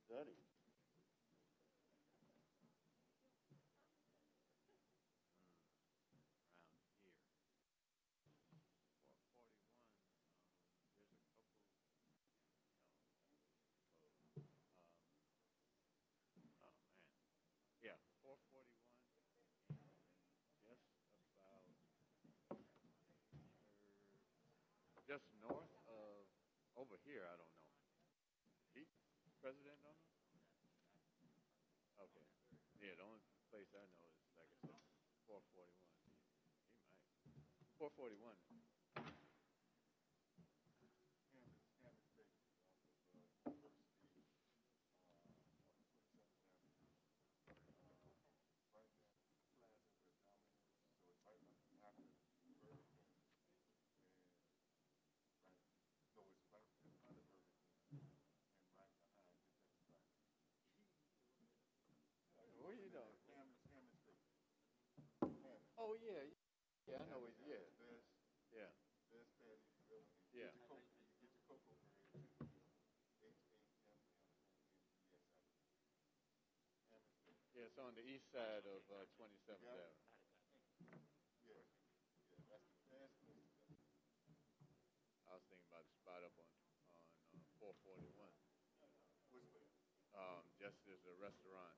study. Yeah, 441, just north of over here. I don't know. He president don't know. Okay. Yeah, the only place I know is like I said, 441. He might. 441. Where you know? Oh yeah, yeah. I know it. Yeah, yeah, yeah. Yeah, it's on the east side of 27th Avenue. I was thinking about the spot up on 441. Just there's a restaurant.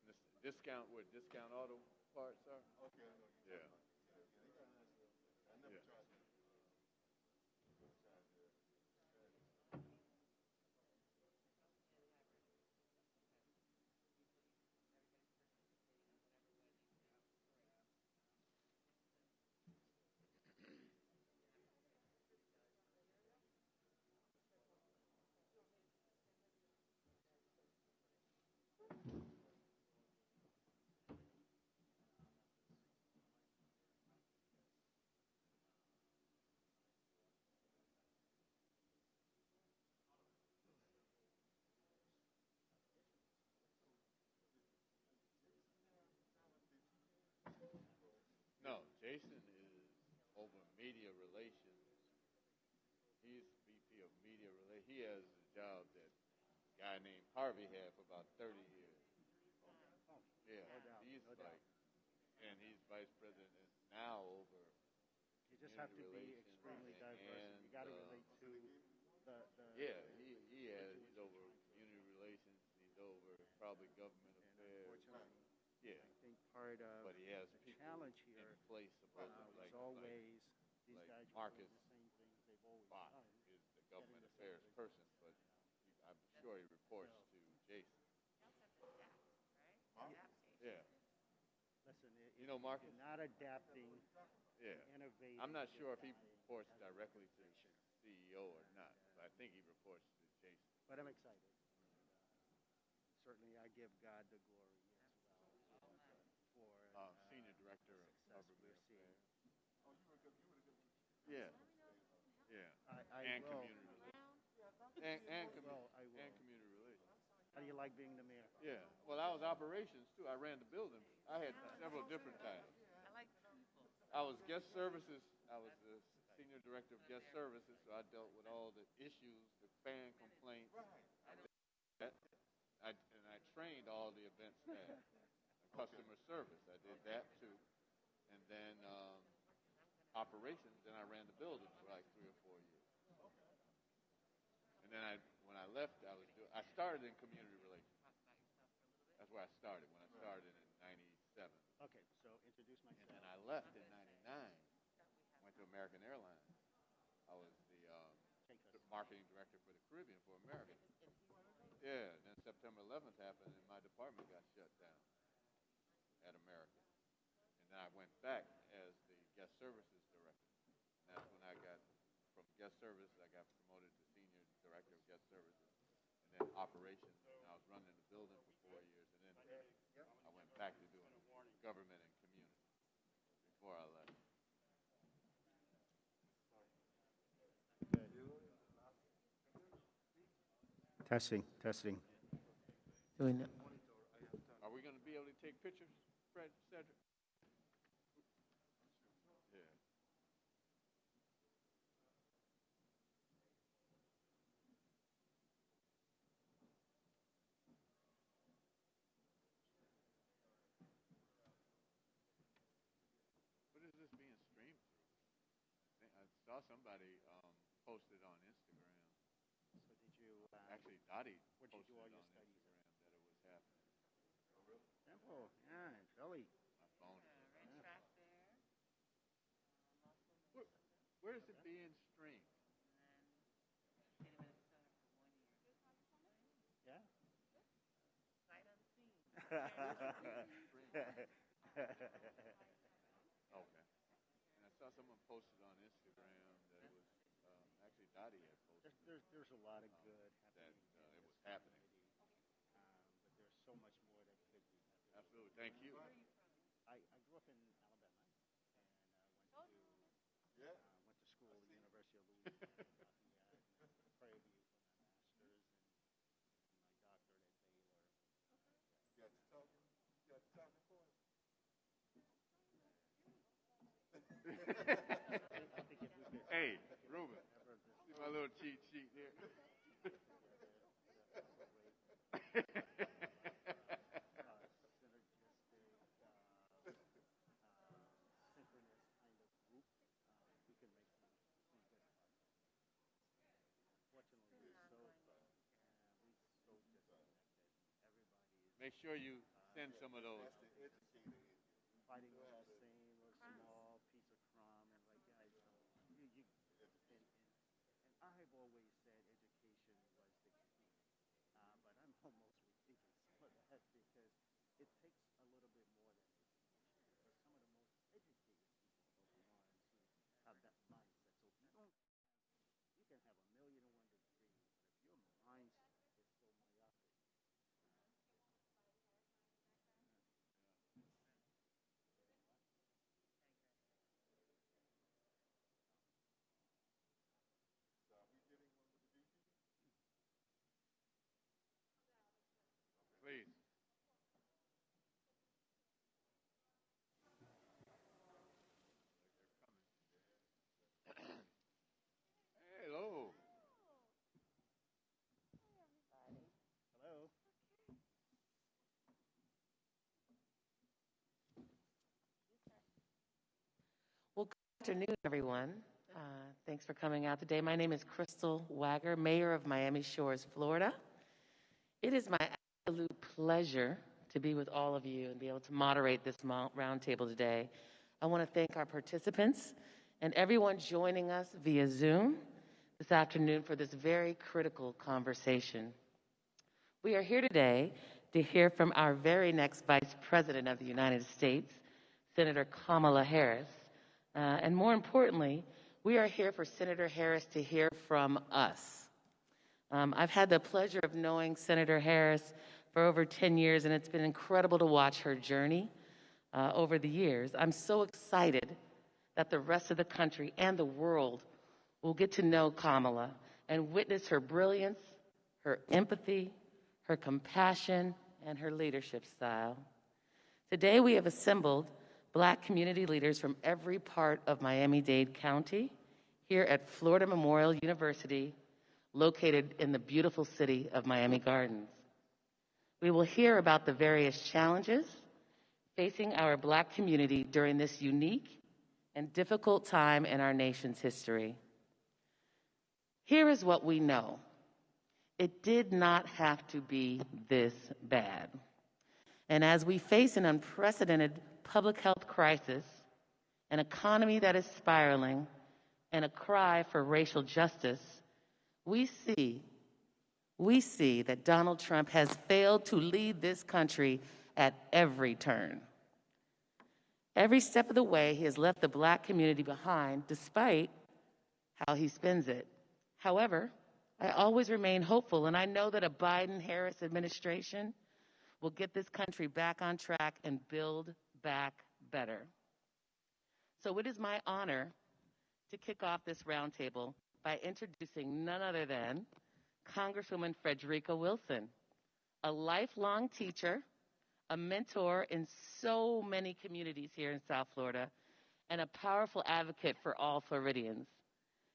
This discount where discount auto parts are. Okay, I know. Yeah. Yeah. No, Jason is over media relations. He's VP of media relations. He has a job that a guy named Harvey had for about 30 years. Yeah, he's like, and he's vice president now over. You just have to be extremely diverse. You got to relate to the yeah, he's over community relations. He's over probably government affairs. Unfortunately, yeah, I think part of but he has the challenge here in place is always these like guys Marcus doing the same things they've always Bach done. is the government affairs person, but I'm sure he reports to Jason. Yeah. Listen, you know Marcus? You're not adapting. Yeah. Innovating. I'm not sure if he reports directly to the CEO or not, but I think he reports to Jason. But I'm excited. Certainly, I give God the glory as well for senior director of government affairs. Oh, you were good. Yeah. Yeah. And will. Community relations. And community relations. How do you like being the mayor? Yeah. Well, I was operations too. I ran the building. I had several different titles. I like people. I was guest services. I was the senior director of guest services, so I dealt with all the issues, the fan complaints. And I trained all the event staff, customer service. I did that too, and then operations. Then I ran the building for like 3 or 4 years. And then when I left, I started in community relations. That's where I started when I started in '97. Okay, so introduce myself. And then I left in '99. Went to American Airlines. I was the marketing director for the Caribbean for American. Yeah. Then September 11th happened, and my department got shut down at American. And then I went back as the guest services director. And that's when I got from guest services. I got promoted to senior director of guest services, and then operations. And I was running the building for 4 years, and then I went back to doing government and community before I left. Testing. Doing it. Are we going to be able to take pictures, Fred, Cedric? Yeah. saw somebody posted on Instagram. So did you, Actually, Dottie where'd you posted do all on your studies at? Instagram that it was happening. Temple, yeah, in Philly. My phone is Red track there. Where, where is it being streamed? And then state of Minnesota for 1 year. Yeah. Sight unseen. Okay. And I saw someone posted on Instagram that it was actually Dottie had posted. There's a lot of good happening That in it was this happening. community, but there's so much more that could be happening. Absolutely. Thank you. Where are you from? I grew up in Alabama and went to school at the University of Louisiana, Lafayette, and Prairie View for my master's and my doctorate at Baylor. I think if we could Hey, Ruben, see my little cheat sheet there? Make sure you send some of those. Fighting over the same or small piece of crumb, and like guys, and I have always said education was the key, but I'm almost rethinking some of that because it takes a little bit more than education. But some of the most educated people are the ones who have that mindset. So if you don't, you can have 1,000,001 degrees, but if your mindset is so myopic. Please. Hello. Hello. Well, good afternoon, everyone. Thanks for coming out today. My name is Crystal Wagar, Mayor of Miami Shores, Florida. It is my absolute pleasure to be with all of you and be able to moderate this roundtable today. I want to thank our participants and everyone joining us via Zoom this afternoon for this very critical conversation. We are here today to hear from our very next Vice President of the United States, Senator Kamala Harris. And more importantly, we are here for Senator Harris to hear from us. I've had the pleasure of knowing Senator Harris for over 10 years, and it's been incredible to watch her journey over the years. I'm so excited that the rest of the country and the world will get to know Kamala and witness her brilliance, her empathy, her compassion, and her leadership style. Today, we have assembled Black community leaders from every part of Miami-Dade County here at Florida Memorial University, located in the beautiful city of Miami Gardens. We will hear about the various challenges facing our Black community during this unique and difficult time in our nation's history. Here is what we know. It did not have to be this bad. And as we face an unprecedented public health crisis, an economy that is spiraling, and a cry for racial justice, we see that Donald Trump has failed to lead this country at every turn. Every step of the way, he has left the Black community behind, despite how he spends it. However, I always remain hopeful, and I know that a Biden-Harris administration will get this country back on track and build back better. So it is my honor to kick off this roundtable by introducing none other than Congresswoman Frederica Wilson, a lifelong teacher, a mentor in so many communities here in South Florida, and a powerful advocate for all Floridians.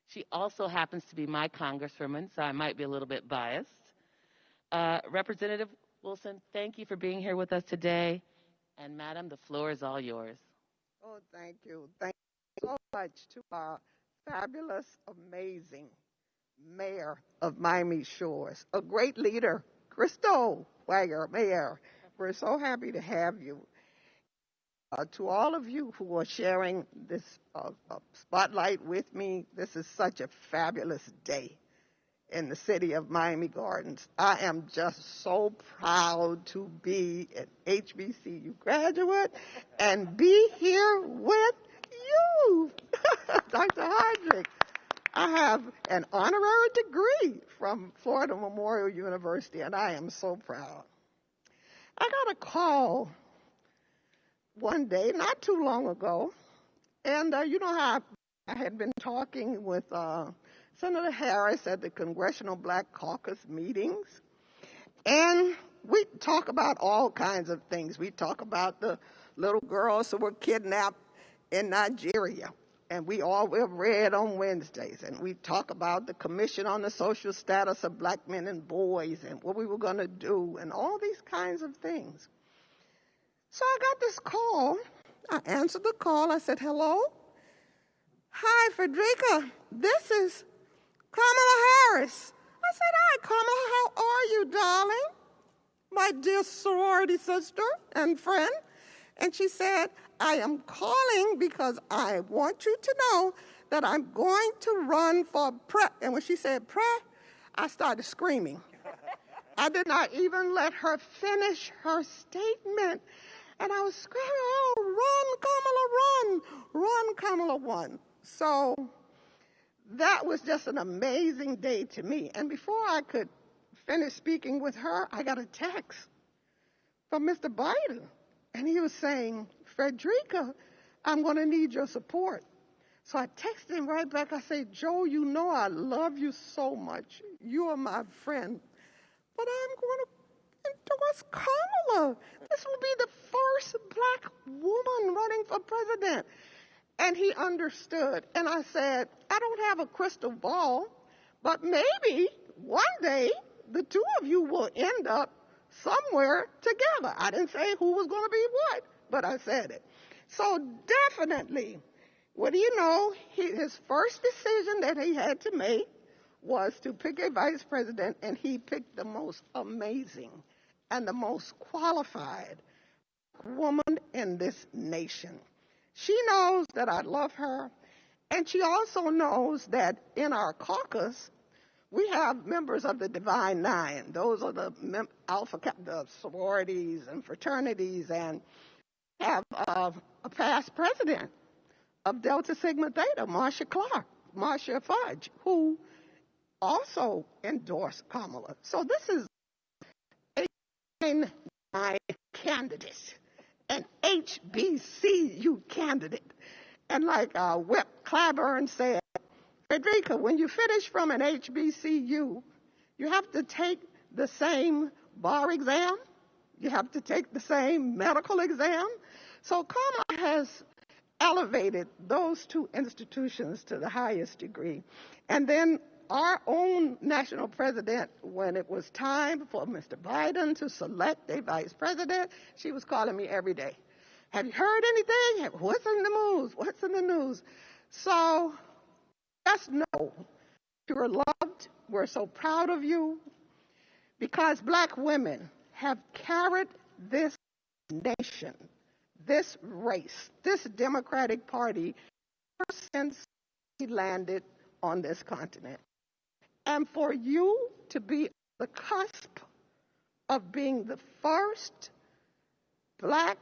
She also happens to be my congresswoman, so I might be a little bit biased. Representative Wilson, thank you for being here with us today. And Madam, the floor is all yours. Oh, thank you. Thank you so much to our fabulous, amazing mayor of Miami Shores, a great leader, Crystal Wagar, Mayor. We're so happy to have you. To all of you who are sharing this spotlight with me, this is such a fabulous day in the city of Miami Gardens. I am just so proud to be an HBCU graduate and be here with you, Dr. Hodrick. I have an honorary degree from Florida Memorial University, and I am so proud. I got a call one day, not too long ago, and you know how I had been talking with Senator Harris at the Congressional Black Caucus meetings, and we talk about all kinds of things. We talk about the little girls who were kidnapped in Nigeria, and we all have read on Wednesdays, and we talk about the Commission on the Social Status of Black Men and Boys and what we were going to do and all these kinds of things. So I got this call. I answered the call. I said, hello? Hi, Frederica. This is Kamala Harris. I said, hi, Kamala. How are you, darling? My dear sorority sister and friend. And she said, I am calling because I want you to know that I'm going to run for prep. And when she said prep, I started screaming. I did not even let her finish her statement. And I was screaming, oh, run, Kamala, run. Run, Kamala, run. So that was just an amazing day to me. And before I could finish speaking with her, I got a text from Mr. Biden. And he was saying, Frederica, I'm going to need your support. So I texted him right back. I said, Joe, you know I love you so much. You are my friend. But I'm going to endorse Kamala. This will be the first black woman running for president. And he understood. And I said, I don't have a crystal ball, but maybe one day the two of you will end up somewhere together. I didn't say who was going to be what, but I said it. So definitely, what do you know, his first decision that he had to make was to pick a vice president, and he picked the most amazing and the most qualified woman in this nation. She knows that I love her, and she also knows that in our caucus, we have members of the Divine Nine. Those are the the sororities and fraternities, and have a past president of Delta Sigma Theta, Marcia Fudge, who also endorsed Kamala. So this is a nine candidate, an HBCU candidate. And like Whip Claiborne said, Frederica, when you finish from an HBCU, you have to take the same bar exam. You have to take the same medical exam. So Kamala has elevated those two institutions to the highest degree. And then our own national president, when it was time for Mr. Biden to select a vice president, she was calling me every day. Have you heard anything? What's in the news? What's in the news? So just know you're loved. We're so proud of you because black women have carried this nation, this race, this Democratic Party ever since we landed on this continent. And for you to be on the cusp of being the first black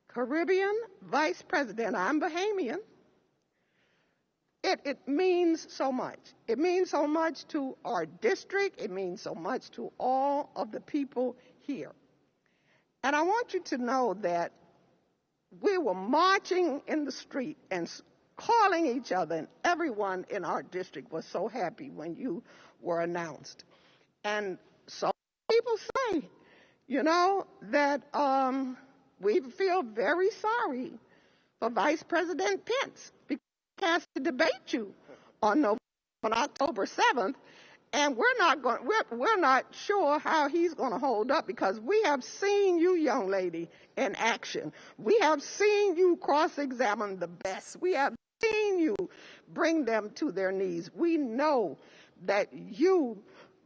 Caribbean vice president, I'm Bahamian, it means so much. It means so much to our district. It means so much to all of the people here. And I want you to know that we were marching in the street and calling each other, and everyone in our district was so happy when you were announced. And so people say, you know, that we feel very sorry for Vice President Pence because he has to debate you on October 7th, and we're not sure how he's going to hold up because we have seen you, young lady, in action. We have seen you cross-examine the best. We have seen continue bring them to their knees. We know that you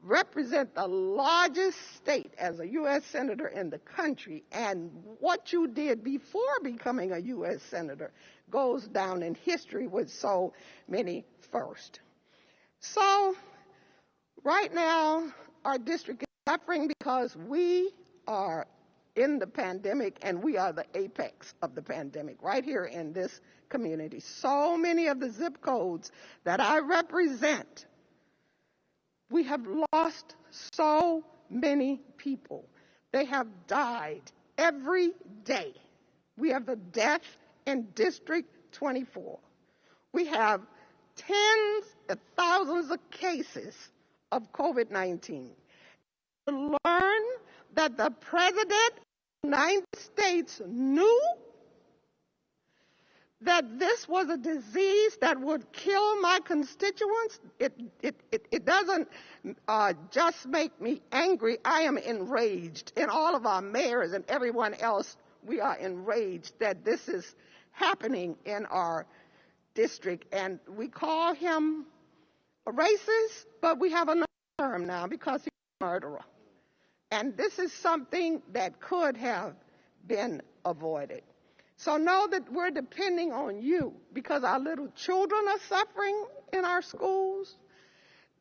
represent the largest state as a U.S. Senator in the country, and what you did before becoming a U.S. Senator goes down in history with so many firsts. So right now, our district is suffering because we are in the pandemic, and we are the apex of the pandemic right here in this community. So many of the zip codes that I represent, we have lost so many people. They have died every day. We have the death in District 24. We have tens of thousands of cases of COVID-19. To learn that the President of the United States knew that this was a disease that would kill my constituents, it doesn't just make me angry. I am enraged. And all of our mayors and everyone else, we are enraged that this is happening in our district. And we call him a racist, but we have another term now because he's a murderer. And this is something that could have been avoided. So know that we're depending on you because our little children are suffering in our schools.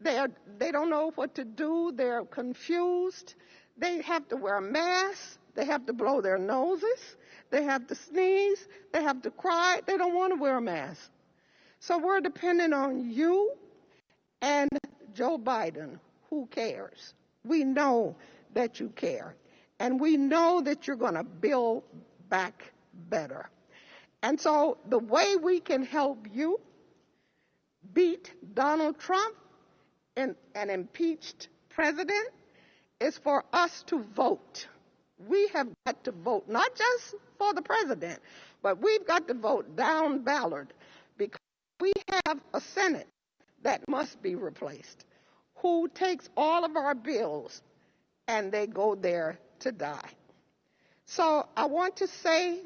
They don't know what to do. They're confused. They have to wear masks. They have to blow their noses. They have to sneeze. They have to cry. They don't want to wear a mask. So we're depending on you and Joe Biden, who cares. We know that you care. And we know that you're going to build back better. And so the way we can help you beat Donald Trump and an impeached president is for us to vote. We have got to vote, not just for the president, but we've got to vote down ballot because we have a Senate that must be replaced, who takes all of our bills and they go there to die. So I want to say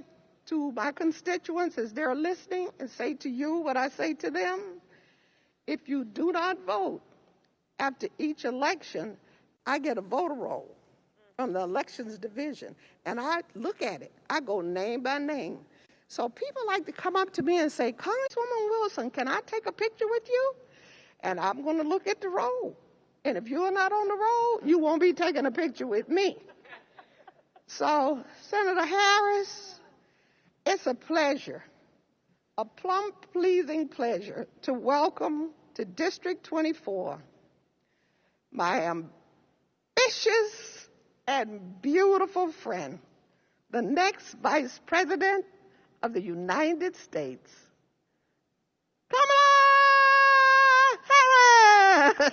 to my constituents as they're listening and say to you what I say to them: if you do not vote after each election, I get a voter roll from the elections division, and I look at it. I go name by name. So people like to come up to me and say, Congresswoman Wilson, can I take a picture with you? And I'm going to look at the roll. And if you're not on the roll, you won't be taking a picture with me. So, Senator Harris, it's a pleasure, a plumb pleasing pleasure to welcome to District 24 my ambitious and beautiful friend, the next Vice President of the United States, Kamala Harris.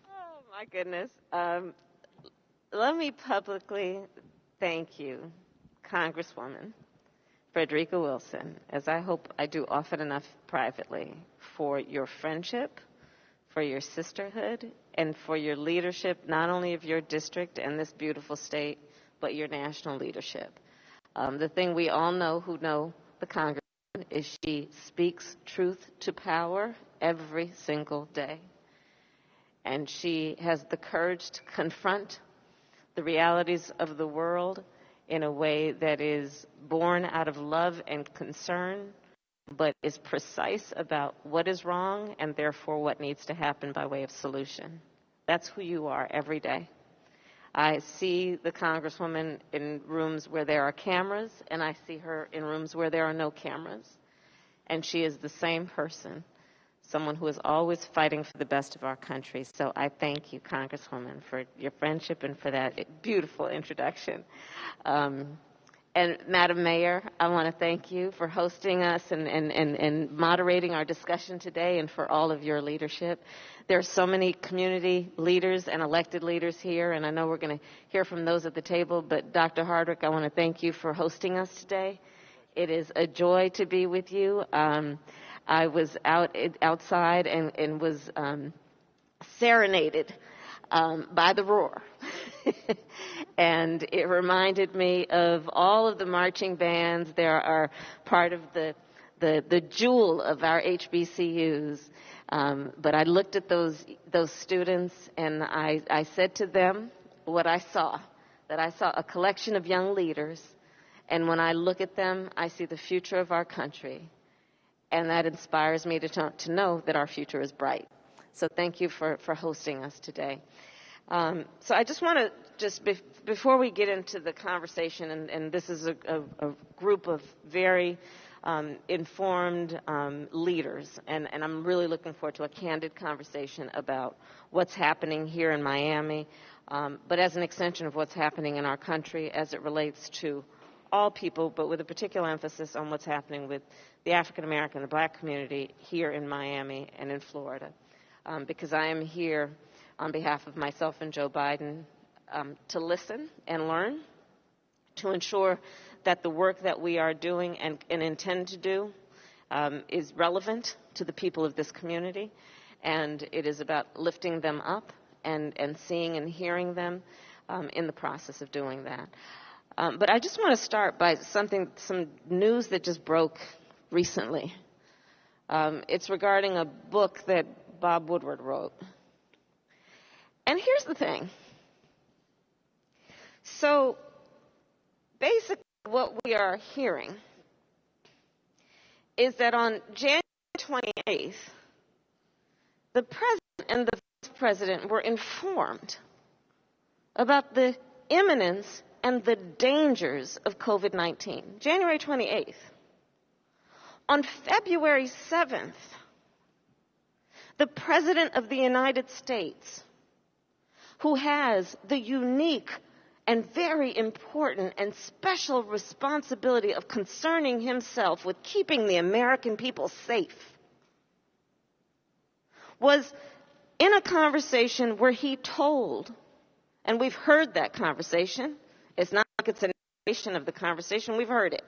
Oh, my goodness. Let me publicly thank you, Congresswoman Frederica Wilson, as I hope I do often enough privately, for your friendship, for your sisterhood, and for your leadership, not only of your district and this beautiful state, but your national leadership. The thing we all know who know the Congresswoman is she speaks truth to power every single day. And she has the courage to confront the realities of the world in a way that is born out of love and concern, but is precise about what is wrong and therefore what needs to happen by way of solution. That's who you are every day. I see the Congresswoman in rooms where there are cameras, and I see her in rooms where there are no cameras. And she is the same person, someone who is always fighting for the best of our country. So I thank you, Congresswoman, for your friendship and for that beautiful introduction. And Madam Mayor, I want to thank you for hosting us and moderating our discussion today, and for all of your leadership. There are so many community leaders and elected leaders here, and I know we're going to hear from those at the table, but Dr. Hardwick, I want to thank you for hosting us today. It is a joy to be with you. I was outside and was serenaded by the roar. And it reminded me of all of the marching bands. There are part of the jewel of our HBCUs. But I looked at those students, and I said to them what I saw, that I saw a collection of young leaders, and when I look at them, I see the future of our country, and that inspires me to know that our future is bright. So thank you for hosting us today. So I just want to, before we get into the conversation, and this is a group of very informed leaders, and I'm really looking forward to a candid conversation about what's happening here in Miami, but as an extension of what's happening in our country as it relates to all people, but with a particular emphasis on what's happening with the African American, the Black community here in Miami and in Florida. Because I am here on behalf of myself and Joe Biden to listen and learn, to ensure that the work that we are doing and intend to do is relevant to the people of this community, and it is about lifting them up and seeing and hearing them in the process of doing that. But I just want to start by some news that just broke recently. It's regarding a book that Bob Woodward wrote. And here's the thing. So basically what we are hearing is that on January 28th, the president and the vice president were informed about the imminence and the dangers of COVID-19. January 28th. On February 7th, the President of the United States, who has the unique and very important and special responsibility of concerning himself with keeping the American people safe, was in a conversation where he told, and we've heard that conversation, it's not like it's a narration of the conversation, we've heard it,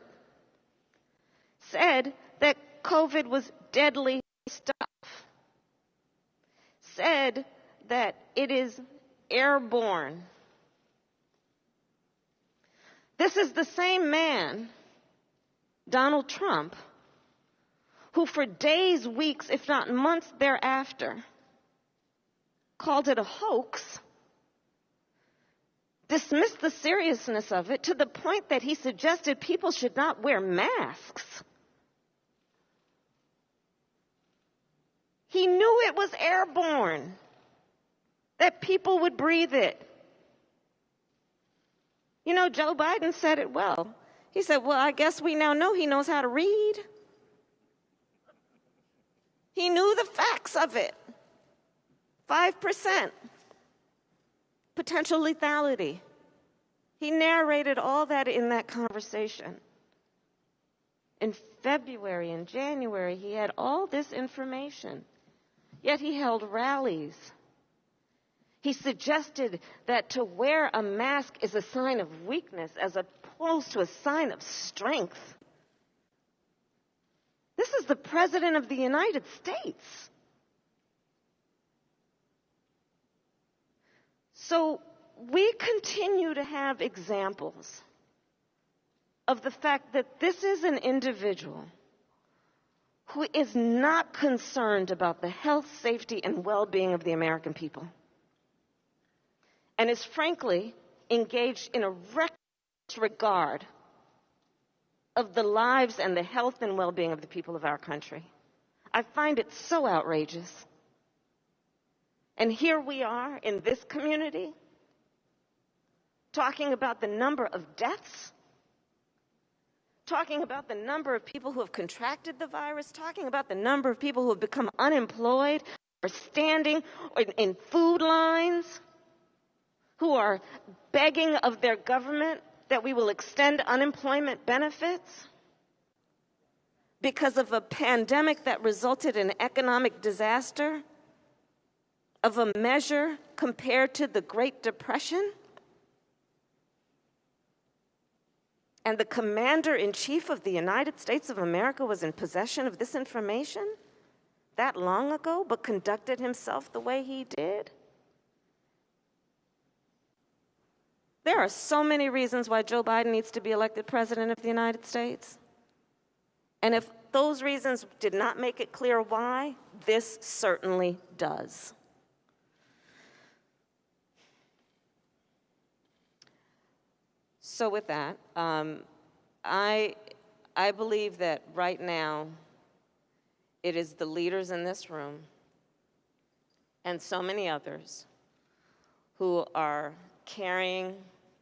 said that COVID was deadly stuff, said that it is airborne. This is the same man, Donald Trump, who for days, weeks, if not months thereafter, called it a hoax, dismissed the seriousness of it to the point that he suggested people should not wear masks. He knew it was airborne, that people would breathe it. You know, Joe Biden said it well. He said, well, I guess we now know he knows how to read. He knew the facts of it. 5% potential lethality. He narrated all that in that conversation. In February and January, he had all this information. Yet he held rallies. He suggested that to wear a mask is a sign of weakness as opposed to a sign of strength. This is the President of the United States. So we continue to have examples of the fact that this is an individual who is not concerned about the health, safety, and well-being of the American people, and is frankly engaged in a reckless disregard of the lives and the health and well-being of the people of our country. I find it so outrageous. And here we are in this community talking about the number of deaths, talking about the number of people who have contracted the virus, talking about the number of people who have become unemployed or standing in food lines, who are begging of their government that we will extend unemployment benefits because of a pandemic that resulted in economic disaster of a measure compared to the Great Depression. And the Commander-in-Chief of the United States of America was in possession of this information that long ago, but conducted himself the way he did. There are so many reasons why Joe Biden needs to be elected president of the United States. And if those reasons did not make it clear why, this certainly does. So with that, I believe that right now it is the leaders in this room and so many others who are carrying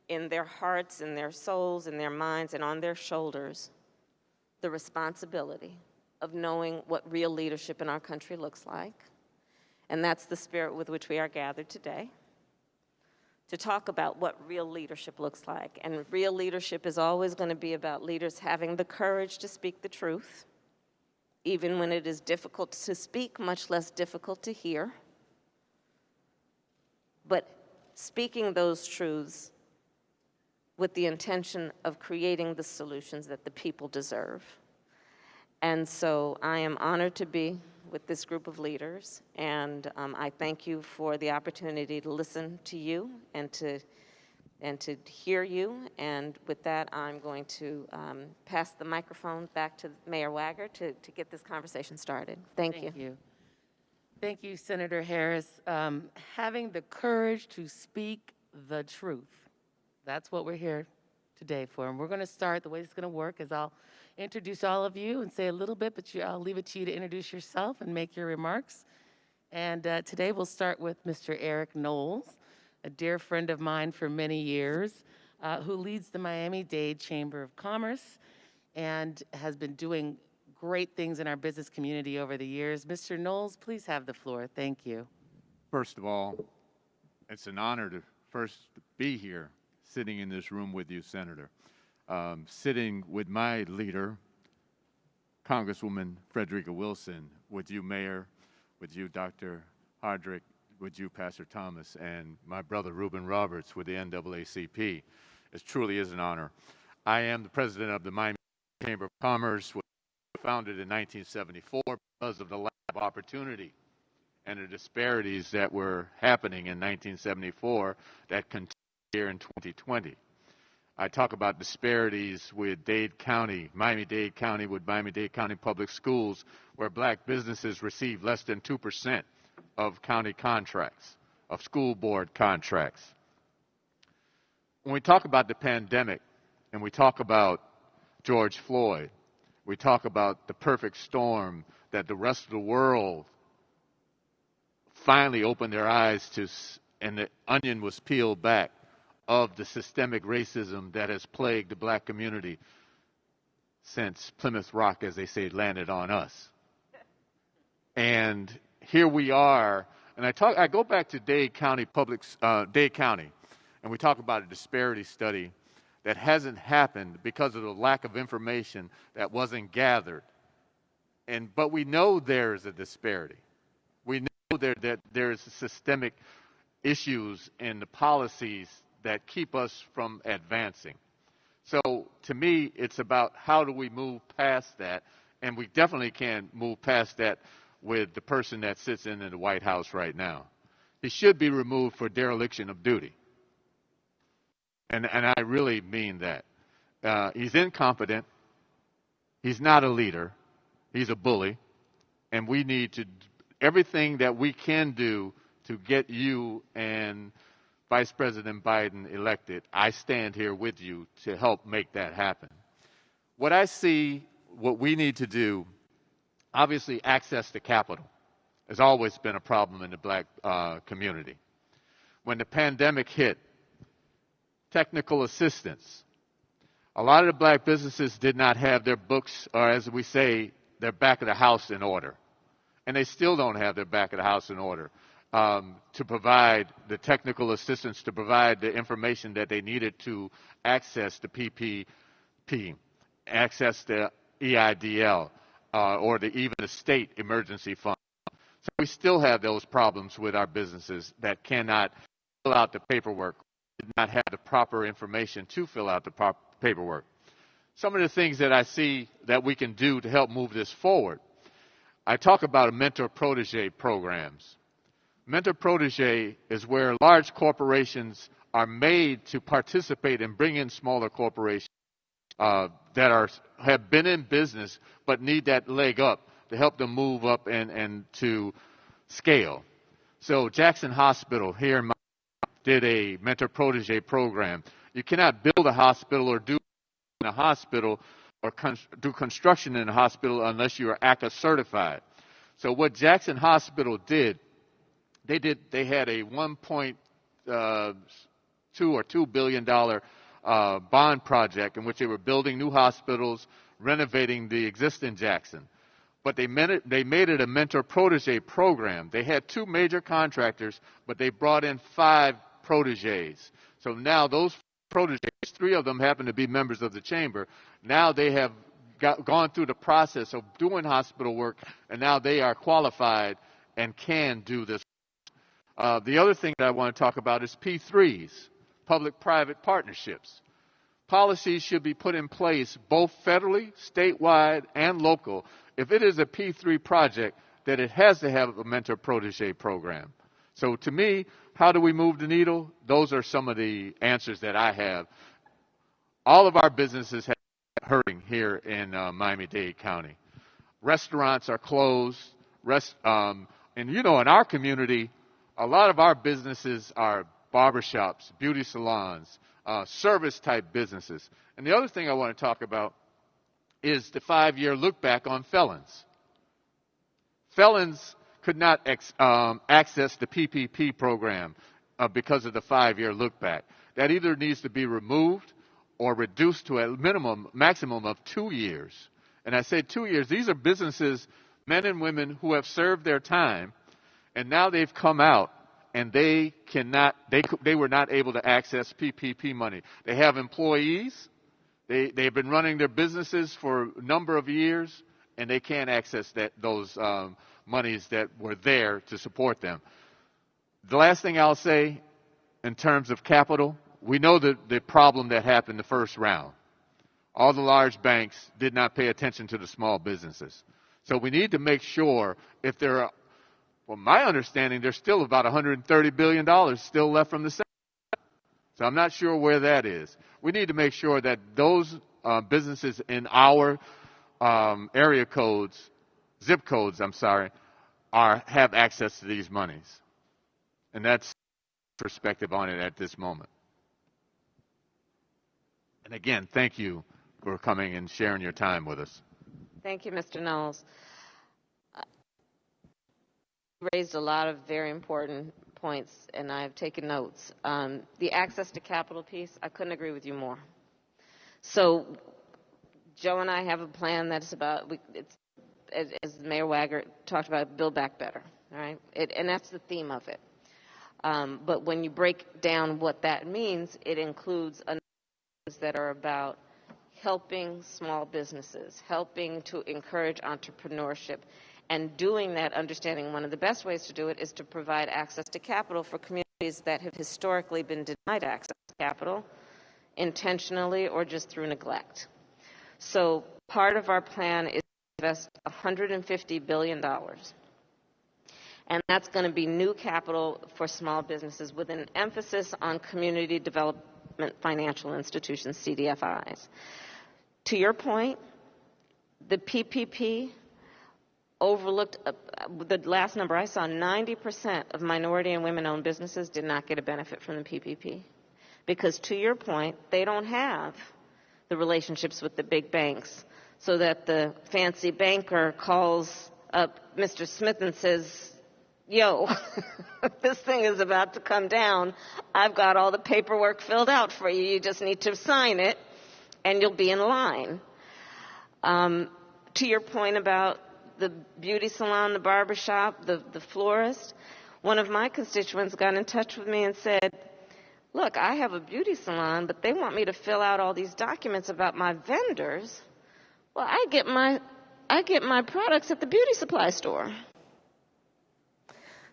in their hearts, in their souls, in their minds, and on their shoulders the responsibility of knowing what real leadership in our country looks like. And that's the spirit with which we are gathered today, to talk about what real leadership looks like. And real leadership is always going to be about leaders having the courage to speak the truth, even when it is difficult to speak, much less difficult to hear. But speaking those truths with the intention of creating the solutions that the people deserve. And so I am honored to be with this group of leaders, and I thank you for the opportunity to listen to you and to hear you. And with that, I'm going to pass the microphone back to Mayor Wagar to get this conversation started. Thank you. Thank you, Senator Harris. Having the courage to speak the truth. That's what we're here today for. And we're going to start, the way it's going to work is I'll introduce all of you and say a little bit, but I'll leave it to you to introduce yourself and make your remarks. And today we'll start with Mr. Eric Knowles, a dear friend of mine for many years, who leads the Miami-Dade Chamber of Commerce and has been doing great things in our business community over the years. Mr. Knowles, please have the floor. Thank you. First of all, it's an honor to first be here, sitting in this room with you, Senator. Sitting with my leader, Congresswoman Frederica Wilson, with you, Mayor, with you, Dr. Hardrick, with you, Pastor Thomas, and my brother, Reuben Roberts, with the NAACP. It truly is an honor. I am the president of the Miami Chamber of Commerce, founded in 1974 because of the lack of opportunity and the disparities that were happening in 1974 that continue here in 2020. I talk about disparities with Dade County, Miami-Dade County, with Miami-Dade County Public Schools, where black businesses receive less than 2% of county contracts, of school board contracts. When we talk about the pandemic and we talk about George Floyd, we talk about the perfect storm that the rest of the world finally opened their eyes to, and the onion was peeled back of the systemic racism that has plagued the black community since Plymouth Rock, as they say, landed on us. And here we are, and I go back to Dade County, and we talk about a disparity study that hasn't happened because of the lack of information that wasn't gathered. But we know there's a disparity. We know that there's systemic issues in the policies that keep us from advancing. So to me, it's about how do we move past that, and we definitely can't move past that with the person that sits in the White House right now. He should be removed for dereliction of duty. And I really mean that. He's incompetent. He's not a leader. He's a bully. And we need to everything that we can do to get you and Vice President Biden elected. I stand here with you to help make that happen. What I see, what we need to do, obviously access to capital has always been a problem in the black community. When the pandemic hit, technical assistance. A lot of the black businesses did not have their books, or as we say, their back of the house in order. And they still don't have their back of the house in order to provide the technical assistance, to provide the information that they needed to access the PPP, access the EIDL, or even the state emergency fund. So we still have those problems with our businesses that cannot fill out the paperwork, did not have the proper information to fill out the proper paperwork. Some of the things that I see that we can do to help move this forward. I talk about mentor-protege programs. Mentor-protege is where large corporations are made to participate and bring in smaller corporations that have been in business but need that leg up to help them move up and to scale. So Jackson Hospital here in Miami did a mentor-protege program. You cannot build a hospital or do a hospital or do construction in a hospital unless you are ACA certified. So what Jackson Hospital did, they had a 1.2 or $2 billion bond project in which they were building new hospitals, renovating the existing Jackson. But they made it a mentor-protege program. They had 2 major contractors, but they brought in 5 proteges. So now those proteges, 3 of them happen to be members of the chamber. Now they have gone through the process of doing hospital work, and now they are qualified and can do this. The other thing that I want to talk about is P3s, public-private partnerships. Policies should be put in place both federally, statewide, and local. If it is a P3 project, that it has to have a mentor-protege program. So to me, how do we move the needle? Those are some of the answers that I have. All of our businesses have been hurting here in Miami-Dade County. Restaurants are closed. And you know, in our community, a lot of our businesses are barbershops, beauty salons, service-type businesses. And the other thing I want to talk about is the 5-year look back on felons. Felons could not access the PPP program because of the 5-year look back. That either needs to be removed or reduced to a maximum of 2 years. And I say 2 years. These are businesses, men and women who have served their time, and now they've come out and they were not able to access PPP money. They have employees. They've been running their businesses for a number of years, and they can't access those monies that were there to support them. The last thing I'll say in terms of capital, we know the problem that happened the first round. All the large banks did not pay attention to the small businesses. So we need to make sure if there are, well, my understanding, there's still about $130 billion still left from the Senate. So I'm not sure where that is. We need to make sure that those businesses in our area codes, zip codes, have access to these monies. And that's perspective on it at this moment. And again, thank you for coming and sharing your time with us. Thank you, Mr. Knowles. You raised a lot of very important points, and I've taken notes. The access to capital piece, I couldn't agree with you more. So Joe and I have a plan that's about, as Mayor Wagar talked about, Build Back Better, all right? And that's the theme of it. But when you break down what that means, it includes things that are about helping small businesses, helping to encourage entrepreneurship, and doing that, understanding one of the best ways to do it is to provide access to capital for communities that have historically been denied access to capital, intentionally or just through neglect. So part of our plan is to invest $150 billion. And that's going to be new capital for small businesses with an emphasis on community development financial institutions, CDFIs. To your point, the PPP overlooked, the last number I saw, 90% of minority and women-owned businesses did not get a benefit from the PPP. Because to your point, they don't have the relationships with the big banks, so that the fancy banker calls up Mr. Smith and says, yo, this thing is about to come down. I've got all the paperwork filled out for you. You just need to sign it, and you'll be in line. To your point about the beauty salon, the barbershop, the florist, one of my constituents got in touch with me and said, look, I have a beauty salon, but they want me to fill out all these documents about my vendors. Well, I get my products at the beauty supply store.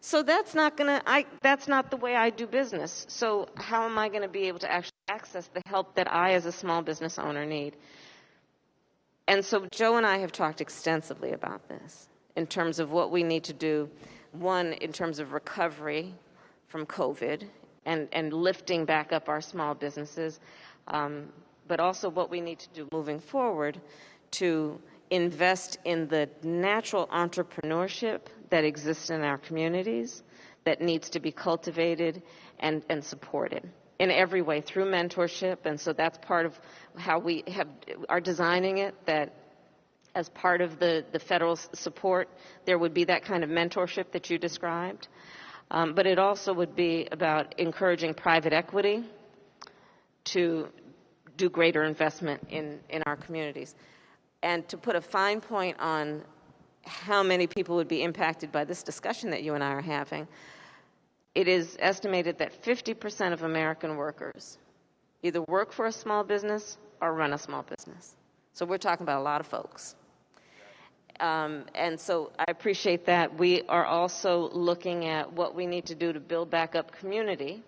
So that's not the way I do business. So how am I going to be able to actually access the help that I as a small business owner need? And so Joe and I have talked extensively about this in terms of what we need to do. One, in terms of recovery from COVID, and lifting back up our small businesses, but also what we need to do moving forward to invest in the natural entrepreneurship that exists in our communities that needs to be cultivated and supported in every way through mentorship. And so that's part of how we are designing it, that as part of the federal support, there would be that kind of mentorship that you described. But it also would be about encouraging private equity to do greater investment in our communities. And to put a fine point on how many people would be impacted by this discussion that you and I are having, it is estimated that 50% of American workers either work for a small business or run a small business. So we're talking about a lot of folks. And so I appreciate that. We are also looking at what we need to do to build back up community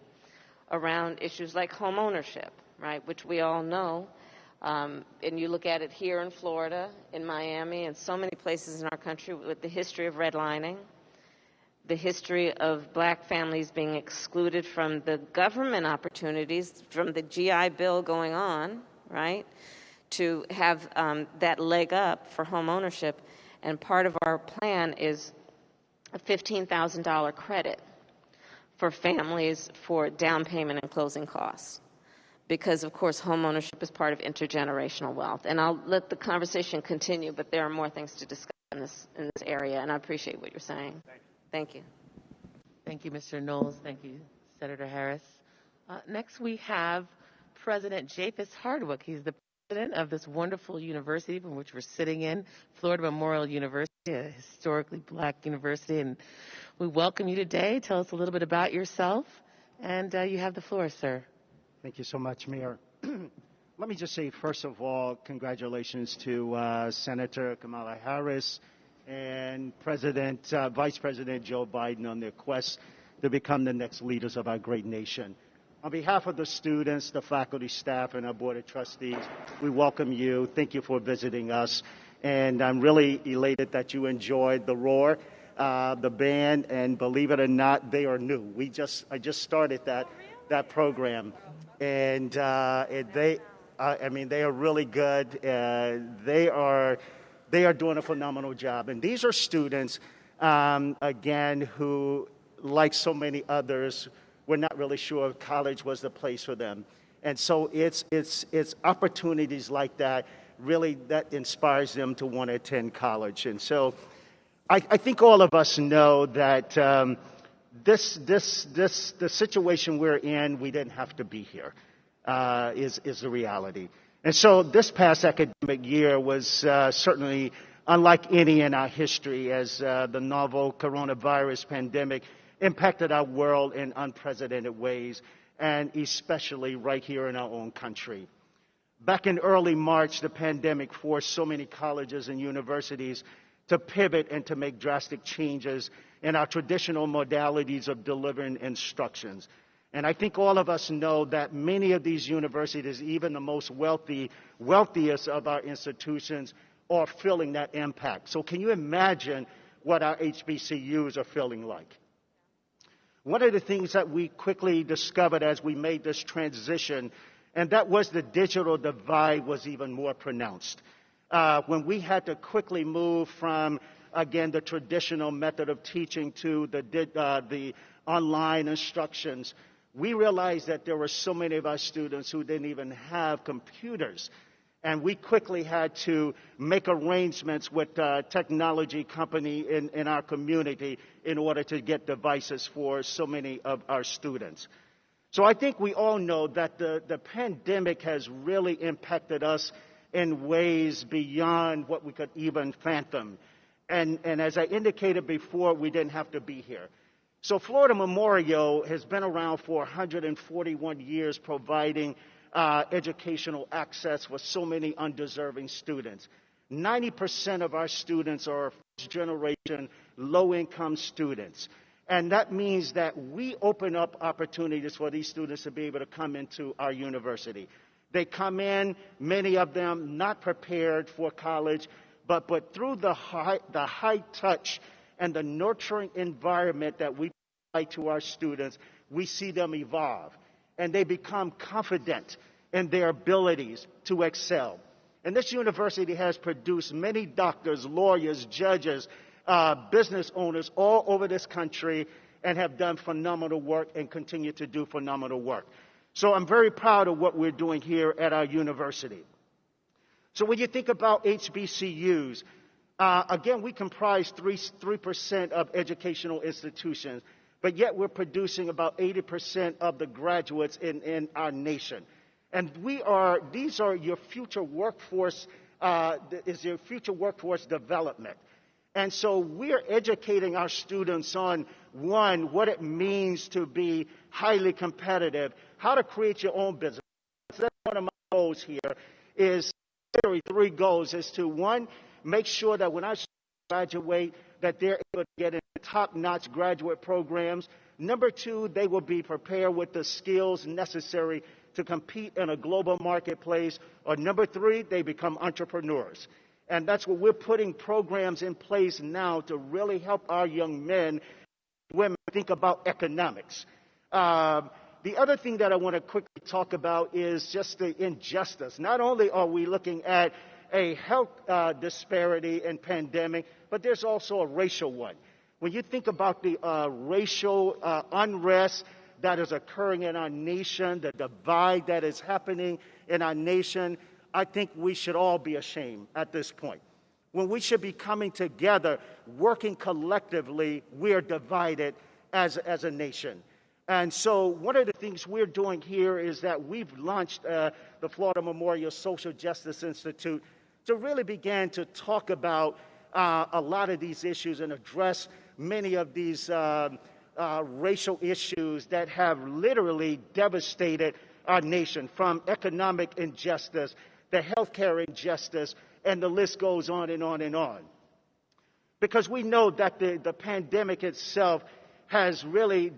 around issues like home ownership, right, which we all know. And you look at it here in Florida, in Miami, and so many places in our country with the history of redlining, the history of black families being excluded from the government opportunities, from the GI Bill going on, right, to have that leg up for home ownership. And part of our plan is a $15,000 credit for families for down payment and closing costs. Because, of course, home ownership is part of intergenerational wealth. And I'll let the conversation continue, but there are more things to discuss in this area, and I appreciate what you're saying. Thank you. Thank you, Mr. Knowles. Thank you, Senator Harris. Next, we have President Japhis Hardwick. He's the president of this wonderful university from which we're sitting in, Florida Memorial University, a historically black university. And we welcome you today. Tell us a little bit about yourself. And you have the floor, sir. Thank you so much, Mayor. Let me just say, first of all, congratulations to Senator Kamala Harris and Vice President Joe Biden on their quest to become the next leaders of our great nation. On behalf of the students, the faculty, staff, and our Board of Trustees, we welcome you. Thank you for visiting us. And I'm really elated that you enjoyed the Roar, the band, and believe it or not, they are new. I just started that program. And they are really good. They are doing a phenomenal job. And these are students, again, who, like so many others, were not really sure college was the place for them. And so it's opportunities like that really that inspires them to want to attend college. And so I think all of us know that the situation we're in, we didn't have to be here, is the reality. And so this past academic year was certainly unlike any in our history, as the novel coronavirus pandemic impacted our world in unprecedented ways, and especially right here in our own country. Back in early March, the pandemic forced so many colleges and universities to pivot and to make drastic changes in our traditional modalities of delivering instructions. And I think all of us know that many of these universities, even the most wealthiest of our institutions, are feeling that impact. So can you imagine what our HBCUs are feeling like? One of the things that we quickly discovered as we made this transition, and that was the digital divide was even more pronounced. When we had to quickly move from, again, the traditional method of teaching to the online instructions, we realized that there were so many of our students who didn't even have computers. And we quickly had to make arrangements with a technology company in our community in order to get devices for so many of our students. So I think we all know that the pandemic has really impacted us in ways beyond what we could even fathom. And as I indicated before, we didn't have to be here. So Florida Memorial has been around for 141 years, providing educational access for so many undeserving students. 90% of our students are first-generation, low-income students. And that means that we open up opportunities for these students to be able to come into our university. They come in, many of them not prepared for college, but through the high touch and the nurturing environment that we provide to our students, we see them evolve, and they become confident in their abilities to excel. And this university has produced many doctors, lawyers, judges, business owners all over this country, and have done phenomenal work and continue to do phenomenal work. So I'm very proud of what we're doing here at our university. So when you think about HBCUs, again, we comprise 3% of educational institutions, but yet we're producing about 80% of the graduates in our nation. And these are your future workforce, is your future workforce development. And so we're educating our students on, one, what it means to be highly competitive, how to create your own business. That's one of my goals here is, three goals is to, one, make sure that when our students graduate, that they're able to get into top-notch graduate programs. Number two, they will be prepared with the skills necessary to compete in a global marketplace. Or number three, they become entrepreneurs. And that's what we're putting programs in place now to really help our young men, women think about economics. The other thing that I want to quickly talk about is just the injustice. Not only are we looking at a health disparity and pandemic, but there's also a racial one. When you think about the racial unrest that is occurring in our nation, the divide that is happening in our nation, I think we should all be ashamed at this point. When we should be coming together, working collectively, we are divided as a nation. And so one of the things we're doing here is that we've launched the Florida Memorial Social Justice Institute to really begin to talk about a lot of these issues and address many of these racial issues that have literally devastated our nation, from economic injustice, the healthcare injustice, and the list goes on and on and on. Because we know that the pandemic itself has really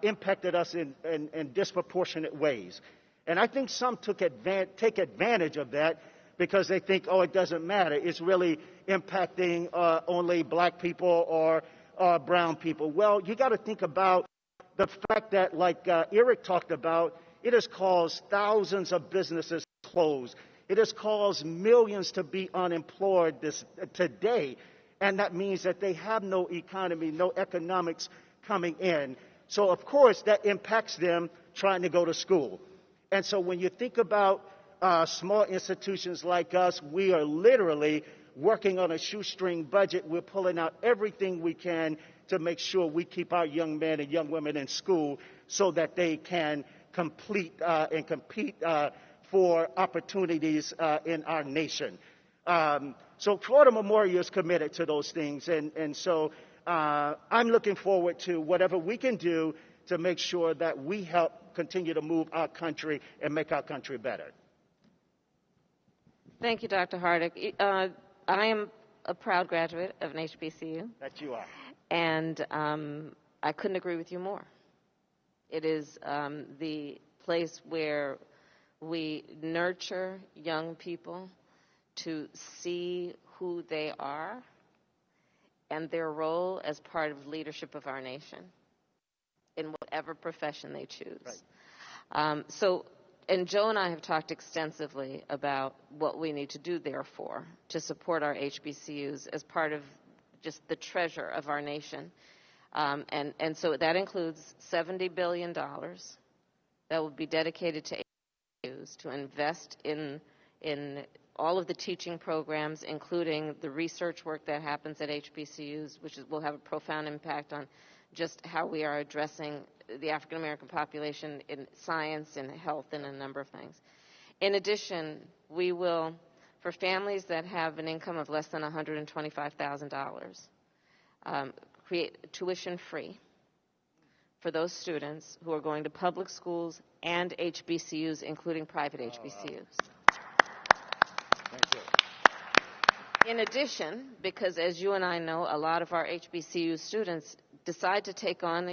impacted us in disproportionate ways. And I think some take advantage of that because they think, oh, it doesn't matter. It's really impacting only black people or brown people. Well, you got to think about the fact that, like Eric talked about, it has caused thousands of businesses to close. It has caused millions to be unemployed today. And that means that they have no economy, no economics coming in. So, of course, that impacts them trying to go to school. And so when you think about small institutions like us, we are literally working on a shoestring budget. We're pulling out everything we can to make sure we keep our young men and young women in school so that they can compete for opportunities in our nation. So Florida Memorial is committed to those things. And so I'm looking forward to whatever we can do to make sure that we help continue to move our country and make our country better. Thank you, Dr. Hardick. I am a proud graduate of an HBCU. That you are. And I couldn't agree with you more. It is the place where we nurture young people to see who they are and their role as part of leadership of our nation in whatever profession they choose. Right. And Joe and I have talked extensively about what we need to do, therefore, to support our HBCUs as part of just the treasure of our nation. And so that includes $70 billion that will be dedicated to HBCUs to invest in all of the teaching programs, including the research work that happens at HBCUs, which will have a profound impact on just how we are addressing the African American population in science and health and a number of things. In addition, we will, for families that have an income of less than $125,000, create tuition free for those students who are going to public schools and HBCUs, including private HBCUs. Thank you. In addition, because as you and I know, a lot of our HBCU students decide to take on,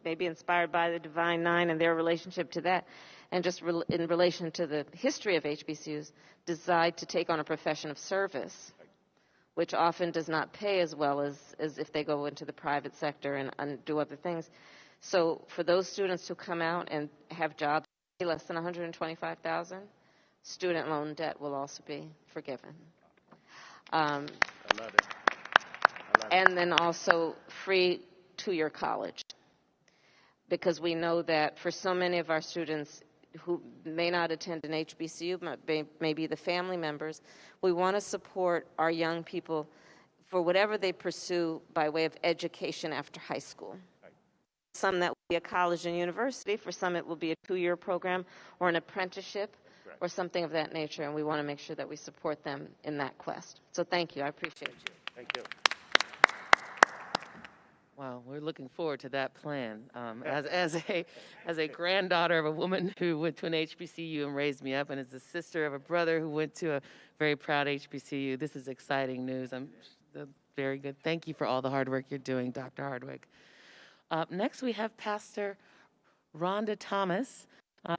maybe inspired by the Divine Nine and their relationship to that, and just in relation to the history of HBCUs, decide to take on a profession of service, which often does not pay as well as if they go into the private sector and do other things. So for those students who come out and have jobs less than $125,000, student loan debt will also be forgiven. I love it. I love it. And then also free two-year college, because we know that for so many of our students who may not attend an HBCU, but may be the family members, we want to support our young people for whatever they pursue by way of education after high school. Right. Some that will be a college and university, for some it will be a two-year program or an apprenticeship or something of that nature, and we want to make sure that we support them in that quest. So thank you. I appreciate you. Thank you. Wow, we're looking forward to that plan. As a granddaughter of a woman who went to an HBCU and raised me up, and as a sister of a brother who went to a very proud HBCU, this is exciting news. I'm very good. Thank you for all the hard work you're doing, Dr. Hardwick. Next, we have Pastor Rhonda Thomas.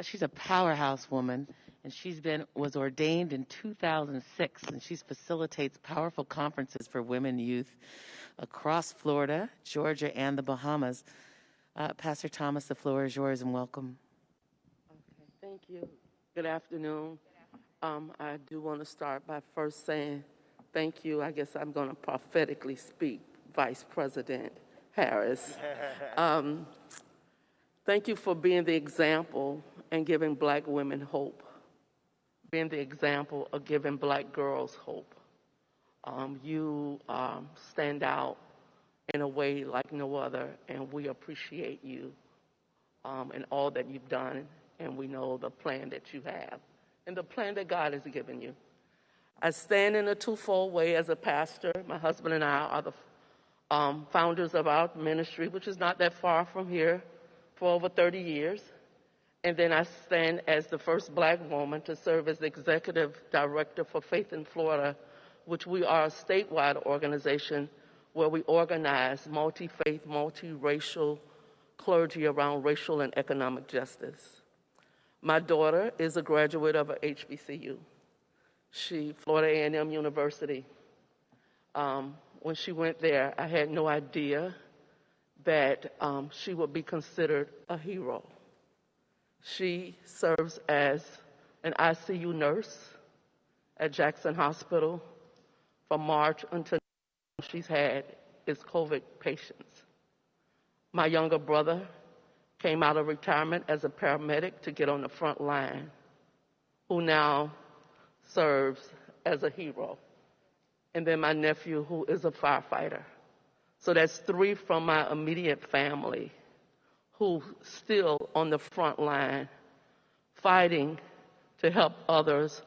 She's a powerhouse woman, and was ordained in 2006, and she facilitates powerful conferences for women, youth across Florida, Georgia, and the Bahamas. Pastor Thomas, the floor is yours, and welcome. Okay, thank you. Good afternoon. I do want to start by first saying thank you. I guess I'm going to prophetically speak, Vice President Harris. Thank you for being the example and giving Black women hope, being the example of giving Black girls hope. You stand out in a way like no other, and we appreciate you and all that you've done, and we know the plan that you have and the plan that God has given you. I stand in a twofold way as a pastor. My husband and I are the founders of our ministry, which is not that far from here, for over 30 years. And then I stand as the first Black woman to serve as the executive director for Faith in Florida, which we are a statewide organization where we organize multi-faith, multi-racial clergy around racial and economic justice. My daughter is a graduate of a HBCU, Florida A&M University. When she went there, I had no idea that she would be considered a hero. She serves as an ICU nurse at Jackson Hospital. From March until now, she's had is COVID patients. My younger brother came out of retirement as a paramedic to get on the front line, who now serves as a hero. And then my nephew, who is a firefighter. So that's 3 from my immediate family who still on the front line fighting to help others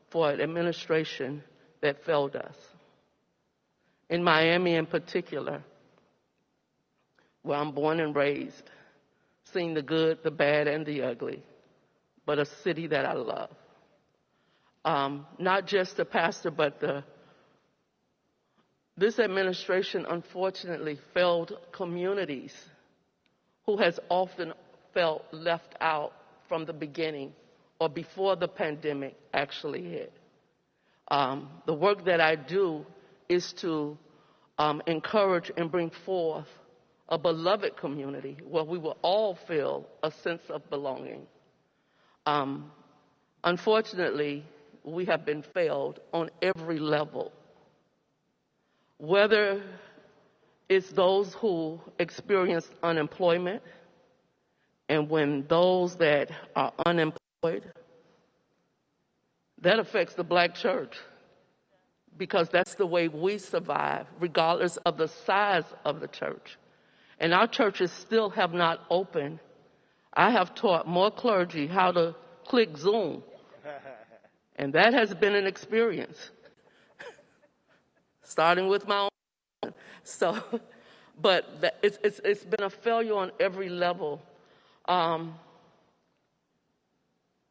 for an administration that failed us. In Miami in particular, where I'm born and raised, seen the good, the bad, and the ugly, but a city that I love. Not just the pastor, but this administration unfortunately failed communities who has often felt left out from the beginning or before the pandemic actually hit. The work that I do is to encourage and bring forth a beloved community where we will all feel a sense of belonging. Unfortunately, we have been failed on every level, whether it's those who experience unemployment, and when those that are unemployed, that affects the Black church, because that's the way we survive, regardless of the size of the church. And our churches still have not opened. I have taught more clergy how to click Zoom, and that has been an experience, starting with my own. So, but it's been a failure on every level.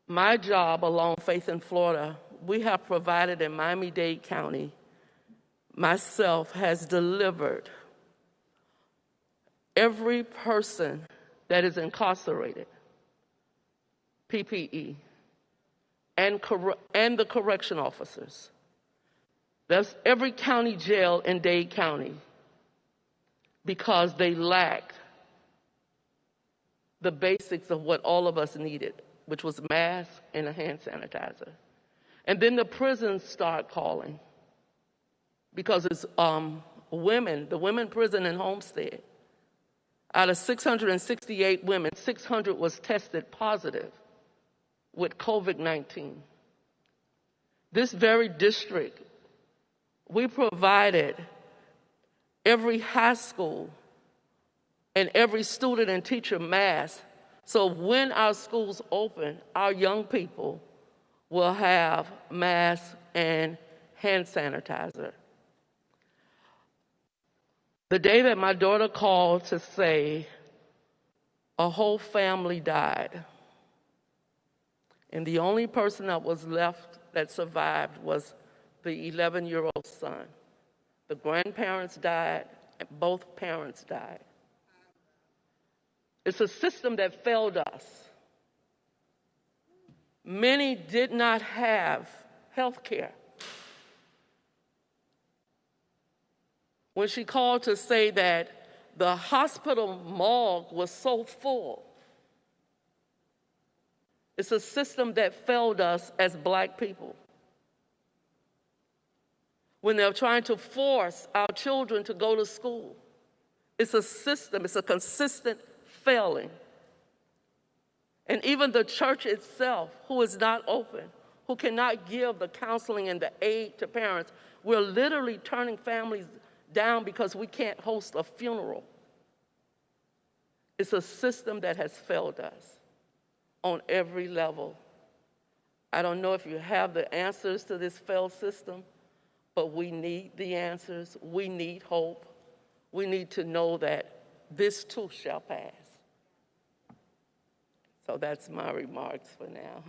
My job along Faith in Florida, we have provided in Miami-Dade County, myself has delivered every person that is incarcerated, PPE, and the correction officers. That's every county jail in Dade County, because they lacked the basics of what all of us needed, which was masks and a hand sanitizer. And then the prisons start calling because it's women, the women prison in Homestead. Out of 668 women, 600 was tested positive with COVID-19. This very district, we provided every high school and every student and teacher masks, so when our schools open, our young people will have masks and hand sanitizer. The day that my daughter called to say a whole family died, and the only person that was left that survived was the 11-year-old son. The grandparents died, and both parents died. It's a system that failed us. Many did not have health care. When she called to say that the hospital morgue was so full, it's a system that failed us as Black people. When they're trying to force our children to go to school, it's a system, it's a consistent failing. And even the church itself, who is not open, who cannot give the counseling and the aid to parents, we're literally turning families down because we can't host a funeral. It's a system that has failed us on every level. I don't know if you have the answers to this failed system, but we need the answers. We need hope. We need to know that this too shall pass. So that's my remarks for now.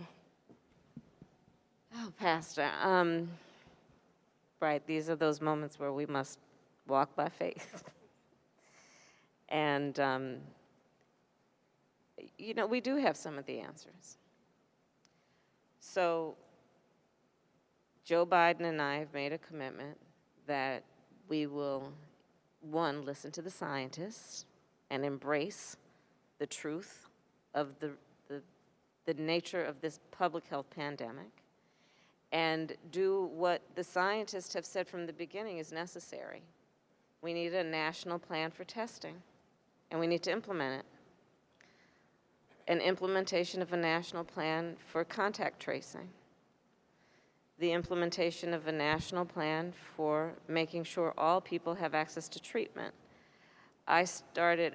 Oh, Pastor, right, these are those moments where we must walk by faith. And, you know, we do have some of the answers. So Joe Biden and I have made a commitment that we will, one, listen to the scientists and embrace the truth of the nature of this public health pandemic, and do what the scientists have said from the beginning is necessary. We need a national plan for testing, and we need to implement it. An implementation of a national plan for contact tracing. The implementation of a national plan for making sure all people have access to treatment. I started,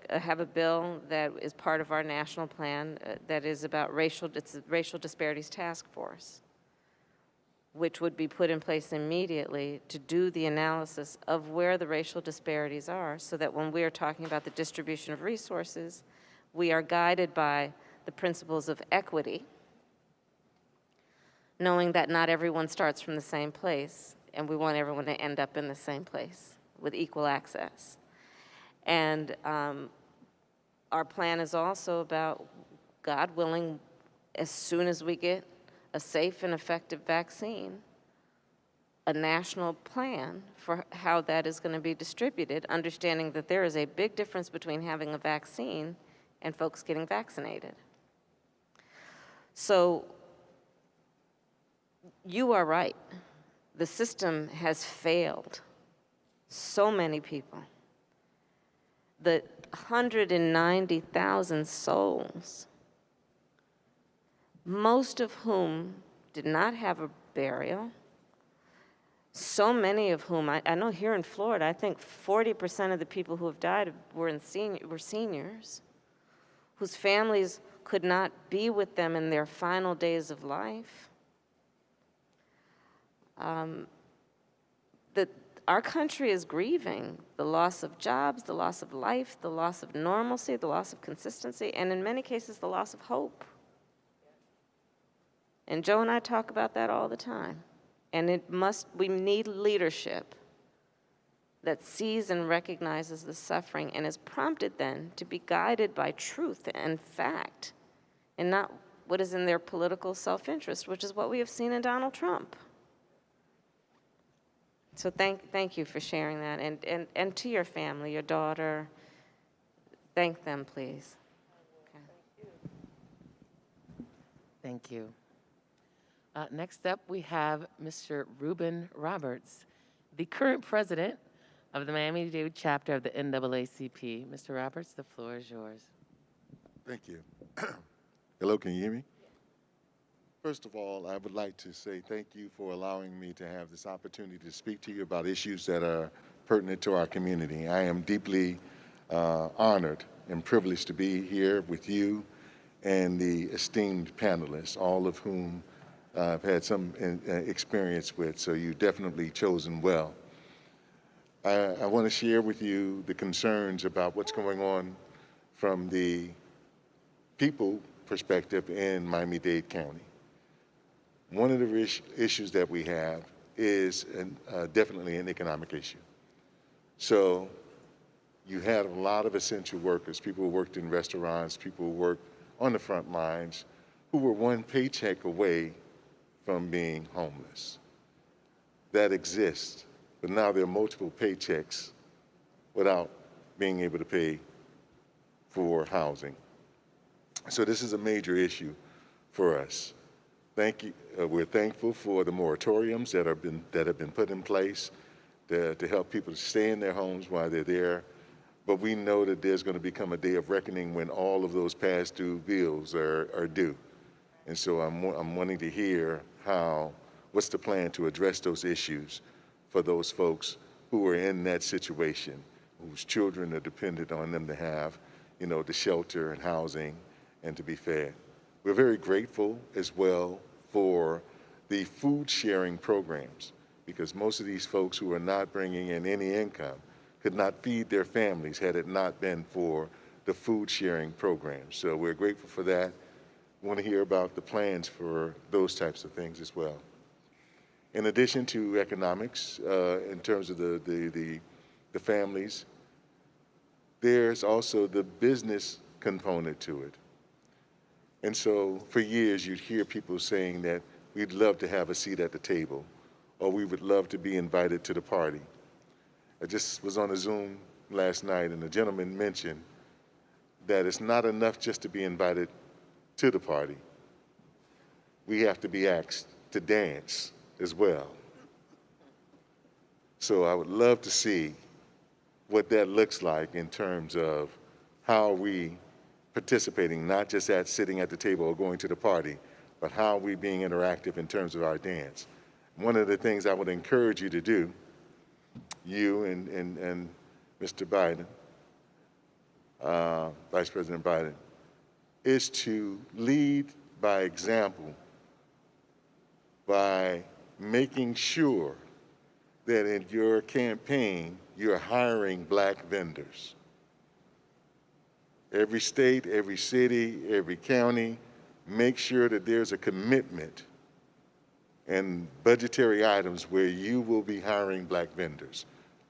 have a bill that is part of our national plan that is about it's a racial disparities task force, which would be put in place immediately to do the analysis of where the racial disparities are, so that when we are talking about the distribution of resources, we are guided by the principles of equity, knowing that not everyone starts from the same place, and we want everyone to end up in the same place with equal access. And our plan is also about, God willing, as soon as we get a safe and effective vaccine, a national plan for how that is going to be distributed, understanding that there is a big difference between having a vaccine and folks getting vaccinated. So you are right. The system has failed so many people. The 190,000 souls, most of whom did not have a burial, so many of whom, I know here in Florida, I think 40% of the people who have died were seniors, whose families could not be with them in their final days of life. Our country is grieving the loss of jobs, the loss of life, the loss of normalcy, the loss of consistency, and in many cases, the loss of hope. And Joe and I talk about that all the time. And we need leadership that sees and recognizes the suffering and is prompted then to be guided by truth and fact, and not what is in their political self-interest, which is what we have seen in Donald Trump. So thank you for sharing that. And to your family, your daughter, thank them, please. Thank you. Next up, we have Mr. Reuben Roberts, the current president of the Miami-Dade chapter of the NAACP. Mr. Roberts, the floor is yours. Thank you. Hello, can you hear me? First of all, I would like to say thank you for allowing me to have this opportunity to speak to you about issues that are pertinent to our community. I am deeply honored and privileged to be here with you and the esteemed panelists, all of whom I've had some experience with, so you've definitely chosen well. I want to share with you the concerns about what's going on from the people perspective in Miami-Dade County. One of the issues that we have is definitely an economic issue. So you had a lot of essential workers, people who worked in restaurants, people who worked on the front lines, who were one paycheck away from being homeless. That exists, but now there are multiple paychecks without being able to pay for housing. So this is a major issue for us. Thank you. We're thankful for the moratoriums that have been put in place to help people to stay in their homes while they're there. But we know that there's going to become a day of reckoning when all of those past due bills are due. And so I'm wanting to hear what's the plan to address those issues for those folks who are in that situation, whose children are dependent on them to have, the shelter and housing and to be fed. We're very grateful as well for the food sharing programs, because most of these folks who are not bringing in any income could not feed their families had it not been for the food sharing programs. So we're grateful for that. We want to hear about the plans for those types of things as well. In addition to economics, in terms of the families, there's also the business component to it. And so for years, you'd hear people saying that we'd love to have a seat at the table, or we would love to be invited to the party. I just was on a Zoom last night, and a gentleman mentioned that it's not enough just to be invited to the party. We have to be asked to dance as well. So I would love to see what that looks like in terms of how we participating, not just at sitting at the table or going to the party, but how are we being interactive in terms of our dance. One of the things I would encourage you to do, you and Mr. Biden, Vice President Biden, is to lead by example by making sure that in your campaign, you're hiring black vendors. Every state, every city, every county, make sure that there's a commitment and budgetary items where you will be hiring black vendors.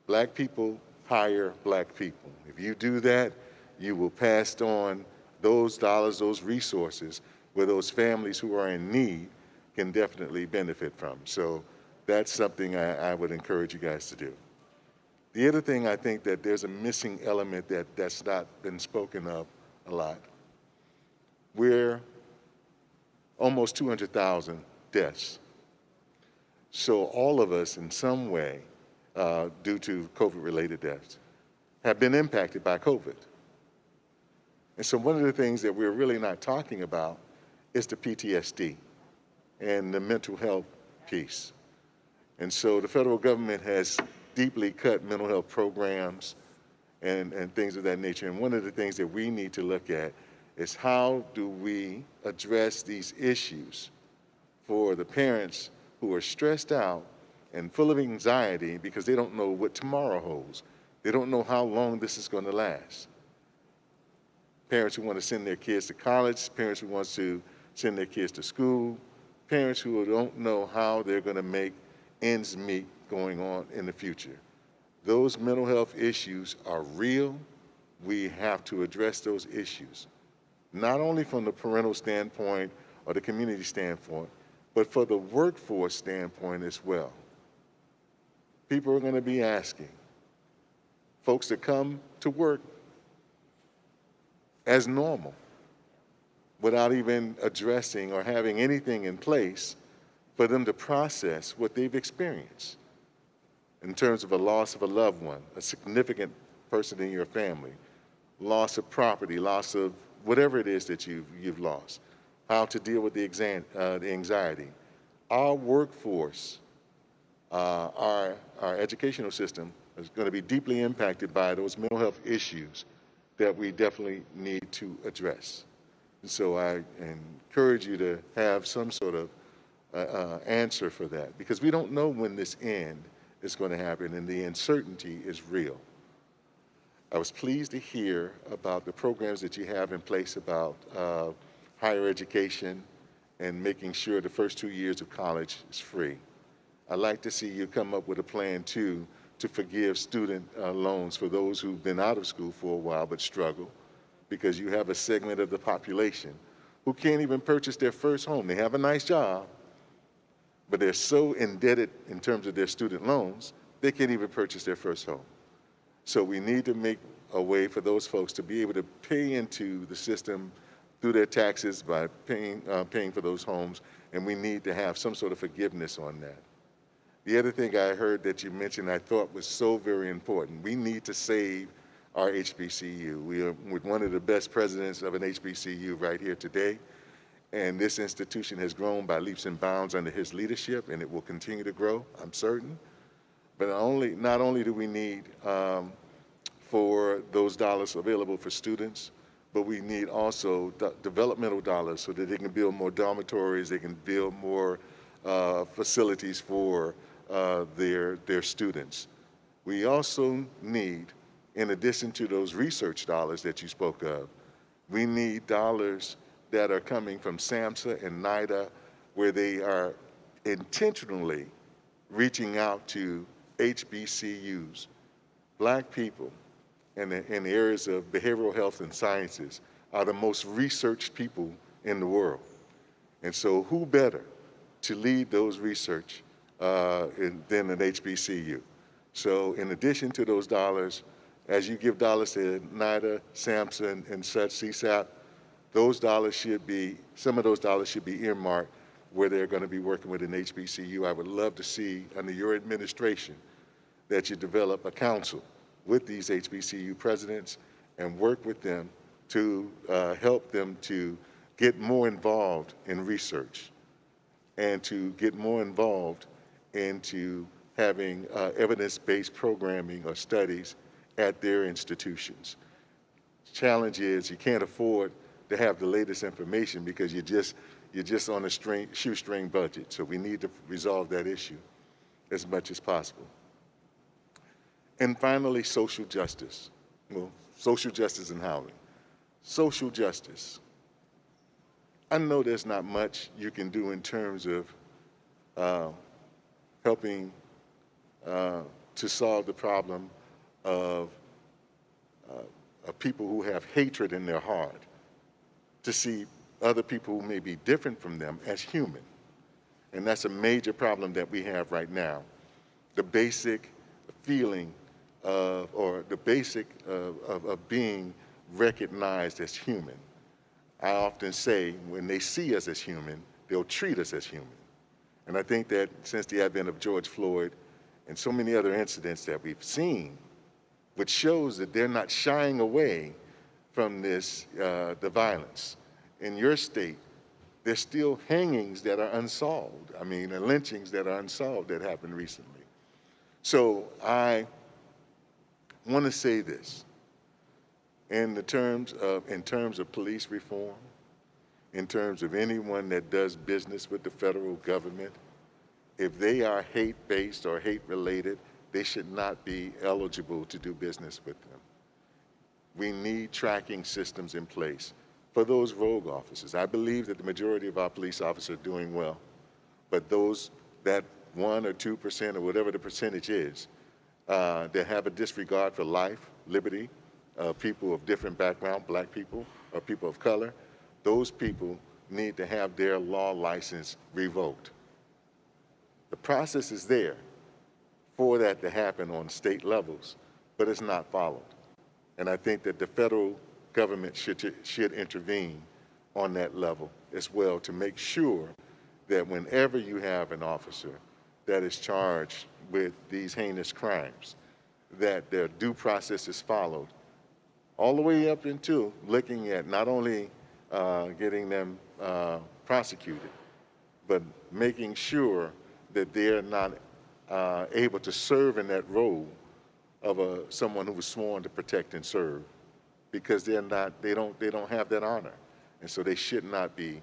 Black people hire black people. If you do that, you will pass on those dollars, those resources, where those families who are in need can definitely benefit from. So that's something I would encourage you guys to do. The other thing I think that there's a missing element that's not been spoken of a lot. We're almost 200,000 deaths. So all of us in some way, due to COVID-related deaths, have been impacted by COVID. And so one of the things that we're really not talking about is the PTSD and the mental health piece. And so the federal government has deeply cut mental health programs and things of that nature. And one of the things that we need to look at is how do we address these issues for the parents who are stressed out and full of anxiety because they don't know what tomorrow holds. They don't know how long this is going to last. Parents who want to send their kids to college, parents who want to send their kids to school, parents who don't know how they're going to make ends meet going on in the future. Those mental health issues are real. We have to address those issues, not only from the parental standpoint or the community standpoint, but for the workforce standpoint as well. People are going to be asking folks to come to work as normal. without even addressing or having anything in place for them to process what they've experienced in terms of a loss of a loved one, a significant person in your family, loss of property, loss of whatever it is that you've lost, how to deal with the anxiety. Our workforce, our educational system is going to be deeply impacted by those mental health issues that we definitely need to address. And so I encourage you to have some sort of answer for that, because we don't know when this end is going to happen, and the uncertainty is real. I was pleased to hear about the programs that you have in place about higher education and making sure the first 2 years of college is free. I'd like to see you come up with a plan, too, to forgive student loans for those who've been out of school for a while but struggle, because you have a segment of the population who can't even purchase their first home. They have a nice job, but they're so indebted in terms of their student loans, they can't even purchase their first home. So we need to make a way for those folks to be able to pay into the system through their taxes by paying for those homes, and we need to have some sort of forgiveness on that. The other thing I heard that you mentioned I thought was so very important, we need to save our HBCU. We are with one of the best presidents of an HBCU right here today, and this institution has grown by leaps and bounds under his leadership, and it will continue to grow, I'm certain. But not only do we need for those dollars available for students, but we need also developmental dollars so that they can build more dormitories, they can build more facilities for their students. We also need, in addition to those research dollars that you spoke of, we need dollars that are coming from SAMHSA and NIDA, where they are intentionally reaching out to HBCUs. Black people in the areas of behavioral health and sciences are the most researched people in the world. And so who better to lead those research than an HBCU? So in addition to those dollars, as you give dollars to NIDA, SAMHSA, and such, CSAP, those dollars should be, some of those dollars should be earmarked where they're going to be working with an HBCU. I would love to see under your administration that you develop a council with these HBCU presidents and work with them to help them to get more involved in research and to get more involved into having evidence-based programming or studies at their institutions. Challenge is you can't afford to have the latest information because you're just on a shoestring budget. So we need to resolve that issue as much as possible. And finally, social justice. Well, social justice and housing. Social justice. I know there's not much you can do in terms of helping to solve the problem of people who have hatred in their heart, to see other people who may be different from them as human. And that's a major problem that we have right now. The basic feeling or the basic of being recognized as human. I often say when they see us as human, they'll treat us as human. And I think that since the advent of George Floyd and so many other incidents that we've seen, which shows that they're not shying away from this, the violence. In your state, there's still hangings that are unsolved. I mean, and lynchings that are unsolved that happened recently. So I want to say this, in terms of police reform, in terms of anyone that does business with the federal government, if they are hate-based or hate-related, they should not be eligible to do business with them. We need tracking systems in place for those rogue officers. I believe that the majority of our police officers are doing well, but those that 1 or 2% or whatever the percentage is, that have a disregard for life, liberty, people of different background, black people or people of color, those people need to have their law license revoked. The process is there for that to happen on state levels, but it's not followed. And I think that the federal government should intervene on that level as well to make sure that whenever you have an officer that is charged with these heinous crimes, that their due process is followed all the way up into looking at not only getting them prosecuted, but making sure that they're not able to serve in that role of someone who was sworn to protect and serve, because they don't have that honor, and so they should not be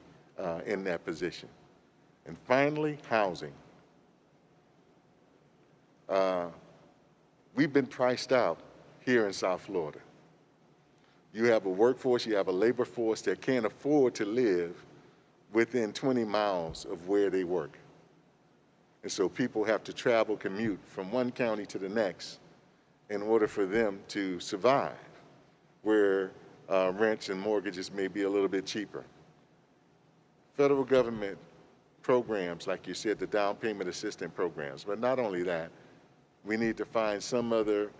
in that position. And finally, housing. We've been priced out here in South Florida. You have a workforce, you have a labor force that can't afford to live within 20 miles of where they work. And so people have to travel, commute from one county to the next in order for them to survive, where rents and mortgages may be a little bit cheaper. Federal government programs, like you said, the down payment assistance programs, but not only that, we need to find some other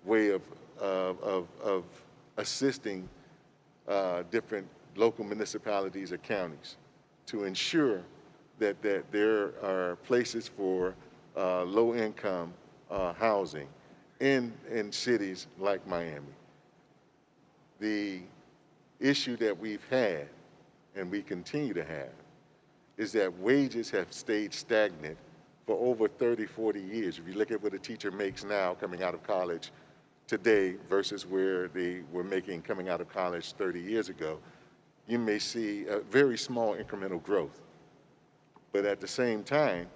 way of assisting different local municipalities or counties to ensure that there are places for low-income housing in cities like Miami. The issue that we've had, and we continue to have, is that wages have stayed stagnant for over 30, 40 years. If you look at what a teacher makes now coming out of college today versus where they were making coming out of college 30 years ago, you may see a very small incremental growth. But at the same time,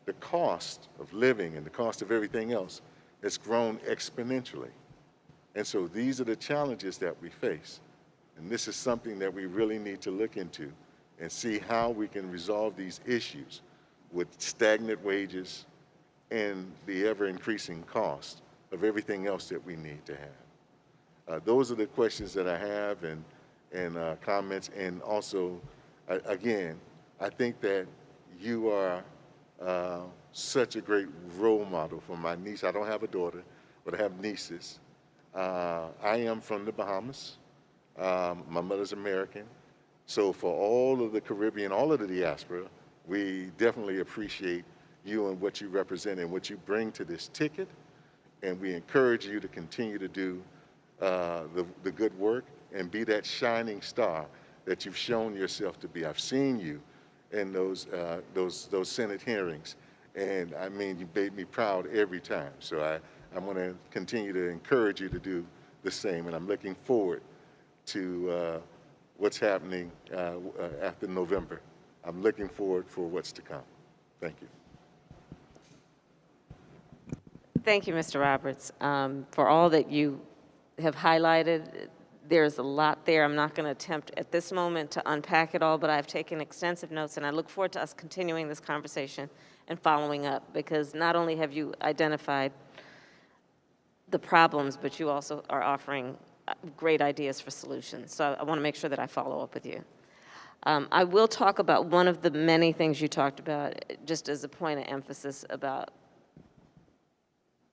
the cost of living and the cost of everything else has grown exponentially. And so these are the challenges that we face. And this is something that we really need to look into and see how we can resolve these issues with stagnant wages and the ever-increasing cost of everything else that we need to have. Those are the questions that I have and comments. And also, again, I think that you are such a great role model for my niece. I don't have a daughter, but I have nieces. I am from the Bahamas. My mother's American. So for all of the Caribbean, all of the diaspora, we definitely appreciate you and what you represent and what you bring to this ticket. And we encourage you to continue to do the good work and be that shining star that you've shown yourself to be. I've seen you in those Senate hearings, and I mean, you made me proud every time. So I'm going to continue to encourage you to do the same, and I'm looking forward to what's happening after November. I'm looking forward for what's to come. Thank you. Thank you, Mr. Roberts, for all that you have highlighted. There's a lot there. I'm not going to attempt at this moment to unpack it all, but I've taken extensive notes, and I look forward to us continuing this conversation and following up, because not only have you identified the problems, but you also are offering great ideas for solutions. So I want to make sure that I follow up with you. I will talk about one of the many things you talked about, just as a point of emphasis about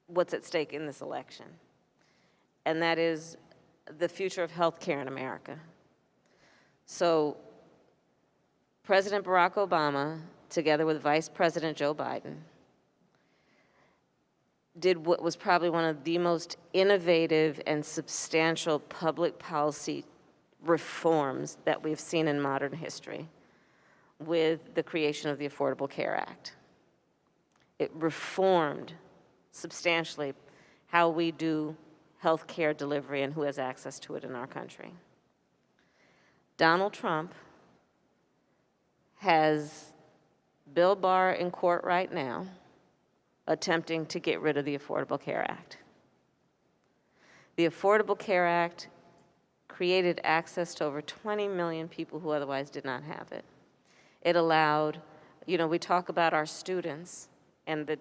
what's at stake in this election, and that is the future of health care in America. So President Barack Obama, together with Vice President Joe Biden, did what was probably one of the most innovative and substantial public policy reforms that we've seen in modern history with the creation of the Affordable Care Act. It reformed substantially how we do health care delivery and who has access to it in our country. Donald Trump has Bill Barr in court right now attempting to get rid of the Affordable Care Act. The Affordable Care Act created access to over 20 million people who otherwise did not have it. It allowed, you know, we talk about our students and the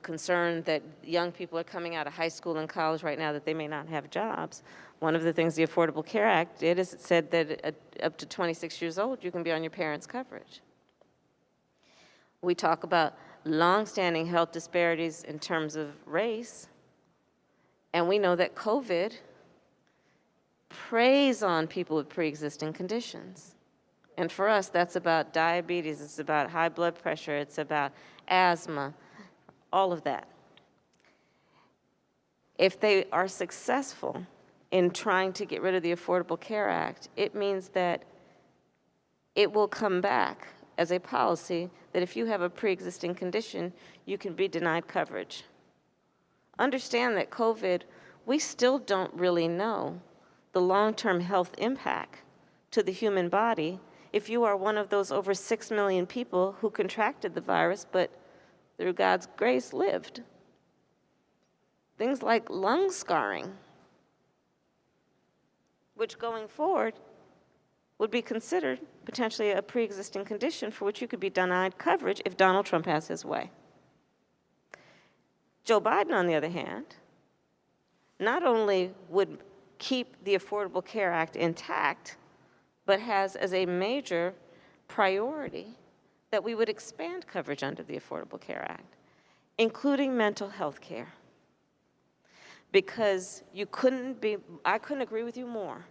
concern that young people are coming out of high school and college right now that they may not have jobs. One of the things the Affordable Care Act did is it said that up to 26 years old, you can be on your parents' coverage. We talk about longstanding health disparities in terms of race, and we know that COVID preys on people with pre-existing conditions. And for us, that's about diabetes, it's about high blood pressure, it's about asthma, all of that. If they are successful in trying to get rid of the Affordable Care Act, it means that it will come back as a policy that if you have a pre-existing condition, you can be denied coverage. Understand that COVID, we still don't really know the long-term health impact to the human body if you are one of those over 6 million people who contracted the virus but through God's grace lived. Things like lung scarring, which going forward would be considered potentially a pre-existing condition for which you could be denied coverage if Donald Trump has his way. Joe Biden, on the other hand, not only would keep the Affordable Care Act intact, but has as a major priority that we would expand coverage under the Affordable Care Act, including mental health care. Because I couldn't agree with you more.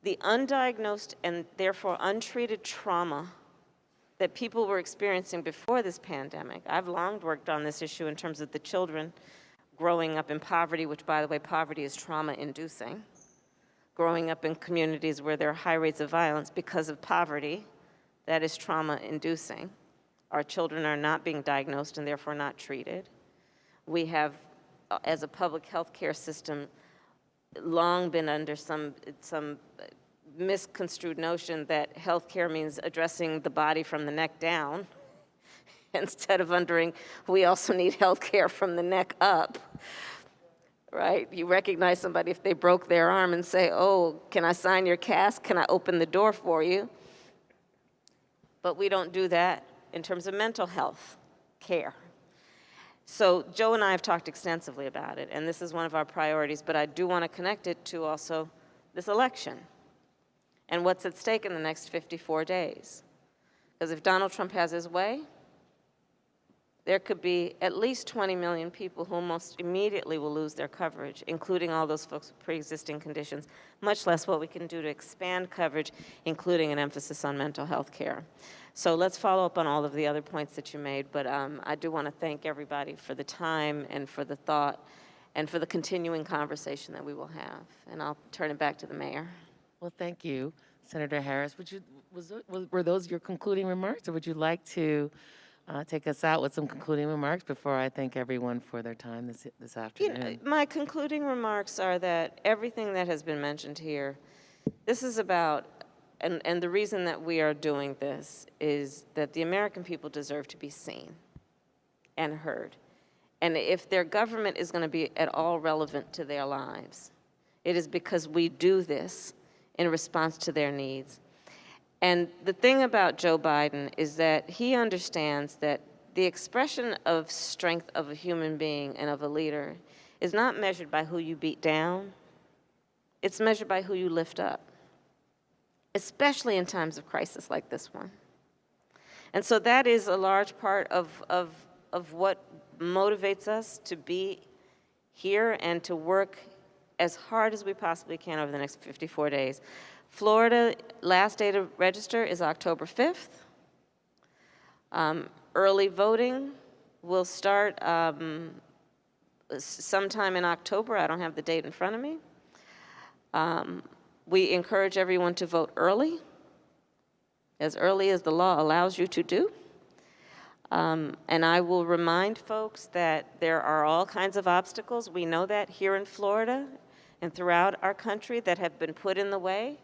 The undiagnosed and therefore untreated trauma that people were experiencing before this pandemic. I've long worked on this issue in terms of the children growing up in poverty, which, by the way, poverty is trauma-inducing. Growing up in communities where there are high rates of violence because of poverty, that is trauma-inducing. Our children are not being diagnosed and therefore not treated. We have, as a public health care system, long been under some misconstrued notion that health care means addressing the body from the neck down, instead of wondering, we also need health care from the neck up, right? You recognize somebody if they broke their arm and say, oh, can I sign your cast? Can I open the door for you? But we don't do that in terms of mental health care. So Joe and I have talked extensively about it, and this is one of our priorities, but I do want to connect it to also this election and what's at stake in the next 54 days. Because if Donald Trump has his way, there could be at least 20 million people who almost immediately will lose their coverage, including all those folks with pre-existing conditions, much less what we can do to expand coverage, including an emphasis on mental health care. So let's follow up on all of the other points that you made, but I do want to thank everybody for the time and for the thought and for the continuing conversation that we will have. And I'll turn it back to the mayor. Well, thank you, Senator Harris. Were those your concluding remarks, or would you like to take us out with some concluding remarks before I thank everyone for their time this afternoon? My concluding remarks are that everything that has been mentioned here, this is about, and the reason that we are doing this is that the American people deserve to be seen and heard. And if their government is going to be at all relevant to their lives, it is because we do this in response to their needs. And the thing about Joe Biden is that he understands that the expression of strength of a human being and of a leader is not measured by who you beat down. It's measured by who you lift up, especially in times of crisis like this one. And so that is a large part of what motivates us to be here and to work as hard as we possibly can over the next 54 days. Florida, last day to register is October 5th. Early voting will start sometime in October. I don't have the date in front of me. We encourage everyone to vote early as the law allows you to do. And I will remind folks that there are all kinds of obstacles. We know that here in Florida and throughout our country that have been put in the way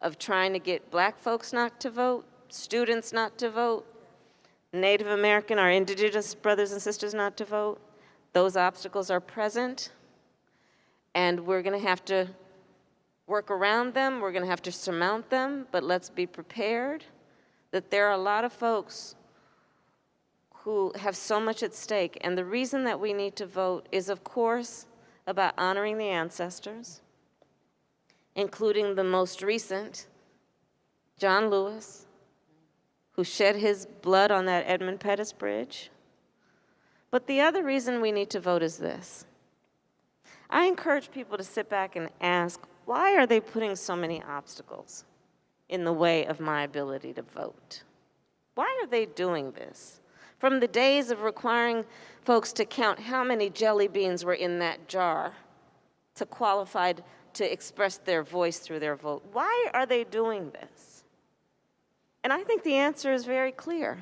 of trying to get black folks not to vote, students not to vote, Native American, our indigenous brothers and sisters not to vote. Those obstacles are present, and we're going to have to work around them. We're going to have to surmount them, but let's be prepared that there are a lot of folks who have so much at stake. And the reason that we need to vote is, of course, about honoring the ancestors, including the most recent, John Lewis, who shed his blood on that Edmund Pettus Bridge. But the other reason we need to vote is this. I encourage people to sit back and ask, Why are they putting so many obstacles in the way of my ability to vote? Why are they doing this? From the days of requiring folks to count how many jelly beans were in that jar to qualify to express their voice through their vote. Why are they doing this? And I think the answer is very clear.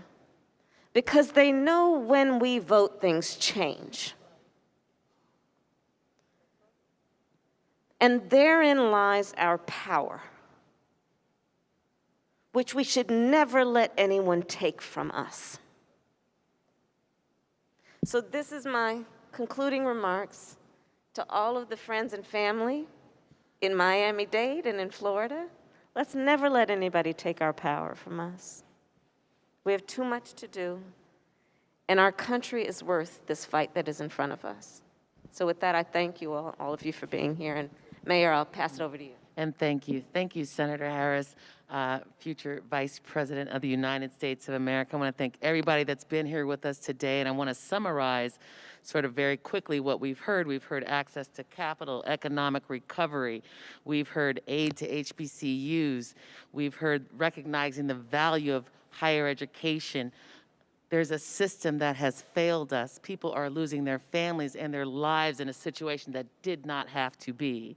Because they know when we vote, things change. And therein lies our power, which we should never let anyone take from us. So this is my concluding remarks to all of the friends and family in Miami-Dade and in Florida. Let's never let anybody take our power from us. We have too much to do, and our country is worth this fight that is in front of us. So with that, I thank you all of you for being here, and Mayor, I'll pass it over to you. And thank you. Thank you, Senator Harris, future Vice President of the United States of America. I want to thank everybody that's been here with us today, and I want to summarize sort of very quickly what we've heard. We've heard access to capital, economic recovery. We've heard aid to HBCUs. We've heard recognizing the value of higher education. There's a system that has failed us. People are losing their families and their lives in a situation that did not have to be.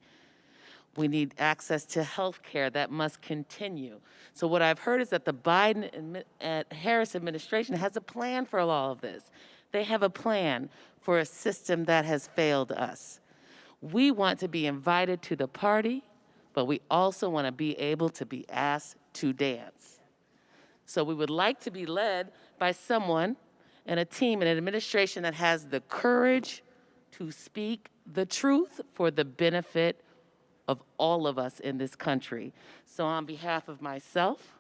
We need access to health care that must continue. So what I've heard is that the Biden and Harris administration has a plan for all of this. They have a plan for a system that has failed us. We want to be invited to the party, but we also want to be able to be asked to dance. So we would like to be led by someone and a team and an administration that has the courage to speak the truth for the benefit of all of us in this country. So on behalf of myself,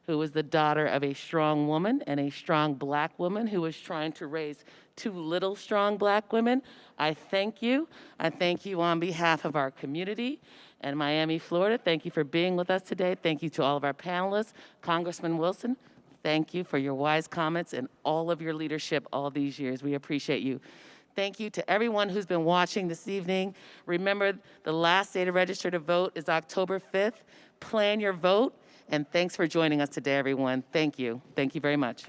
who is the daughter of a strong woman and a strong black woman who is trying to raise two little strong black women, I thank you. I thank you on behalf of our community and Miami, Florida. Thank you for being with us today. Thank you to all of our panelists. Congressman Wilson, thank you for your wise comments and all of your leadership all these years. We appreciate you. Thank you to everyone who's been watching this evening. Remember, the last day to register to vote is October 5th. Plan your vote, and thanks for joining us today, everyone. Thank you. Thank you very much.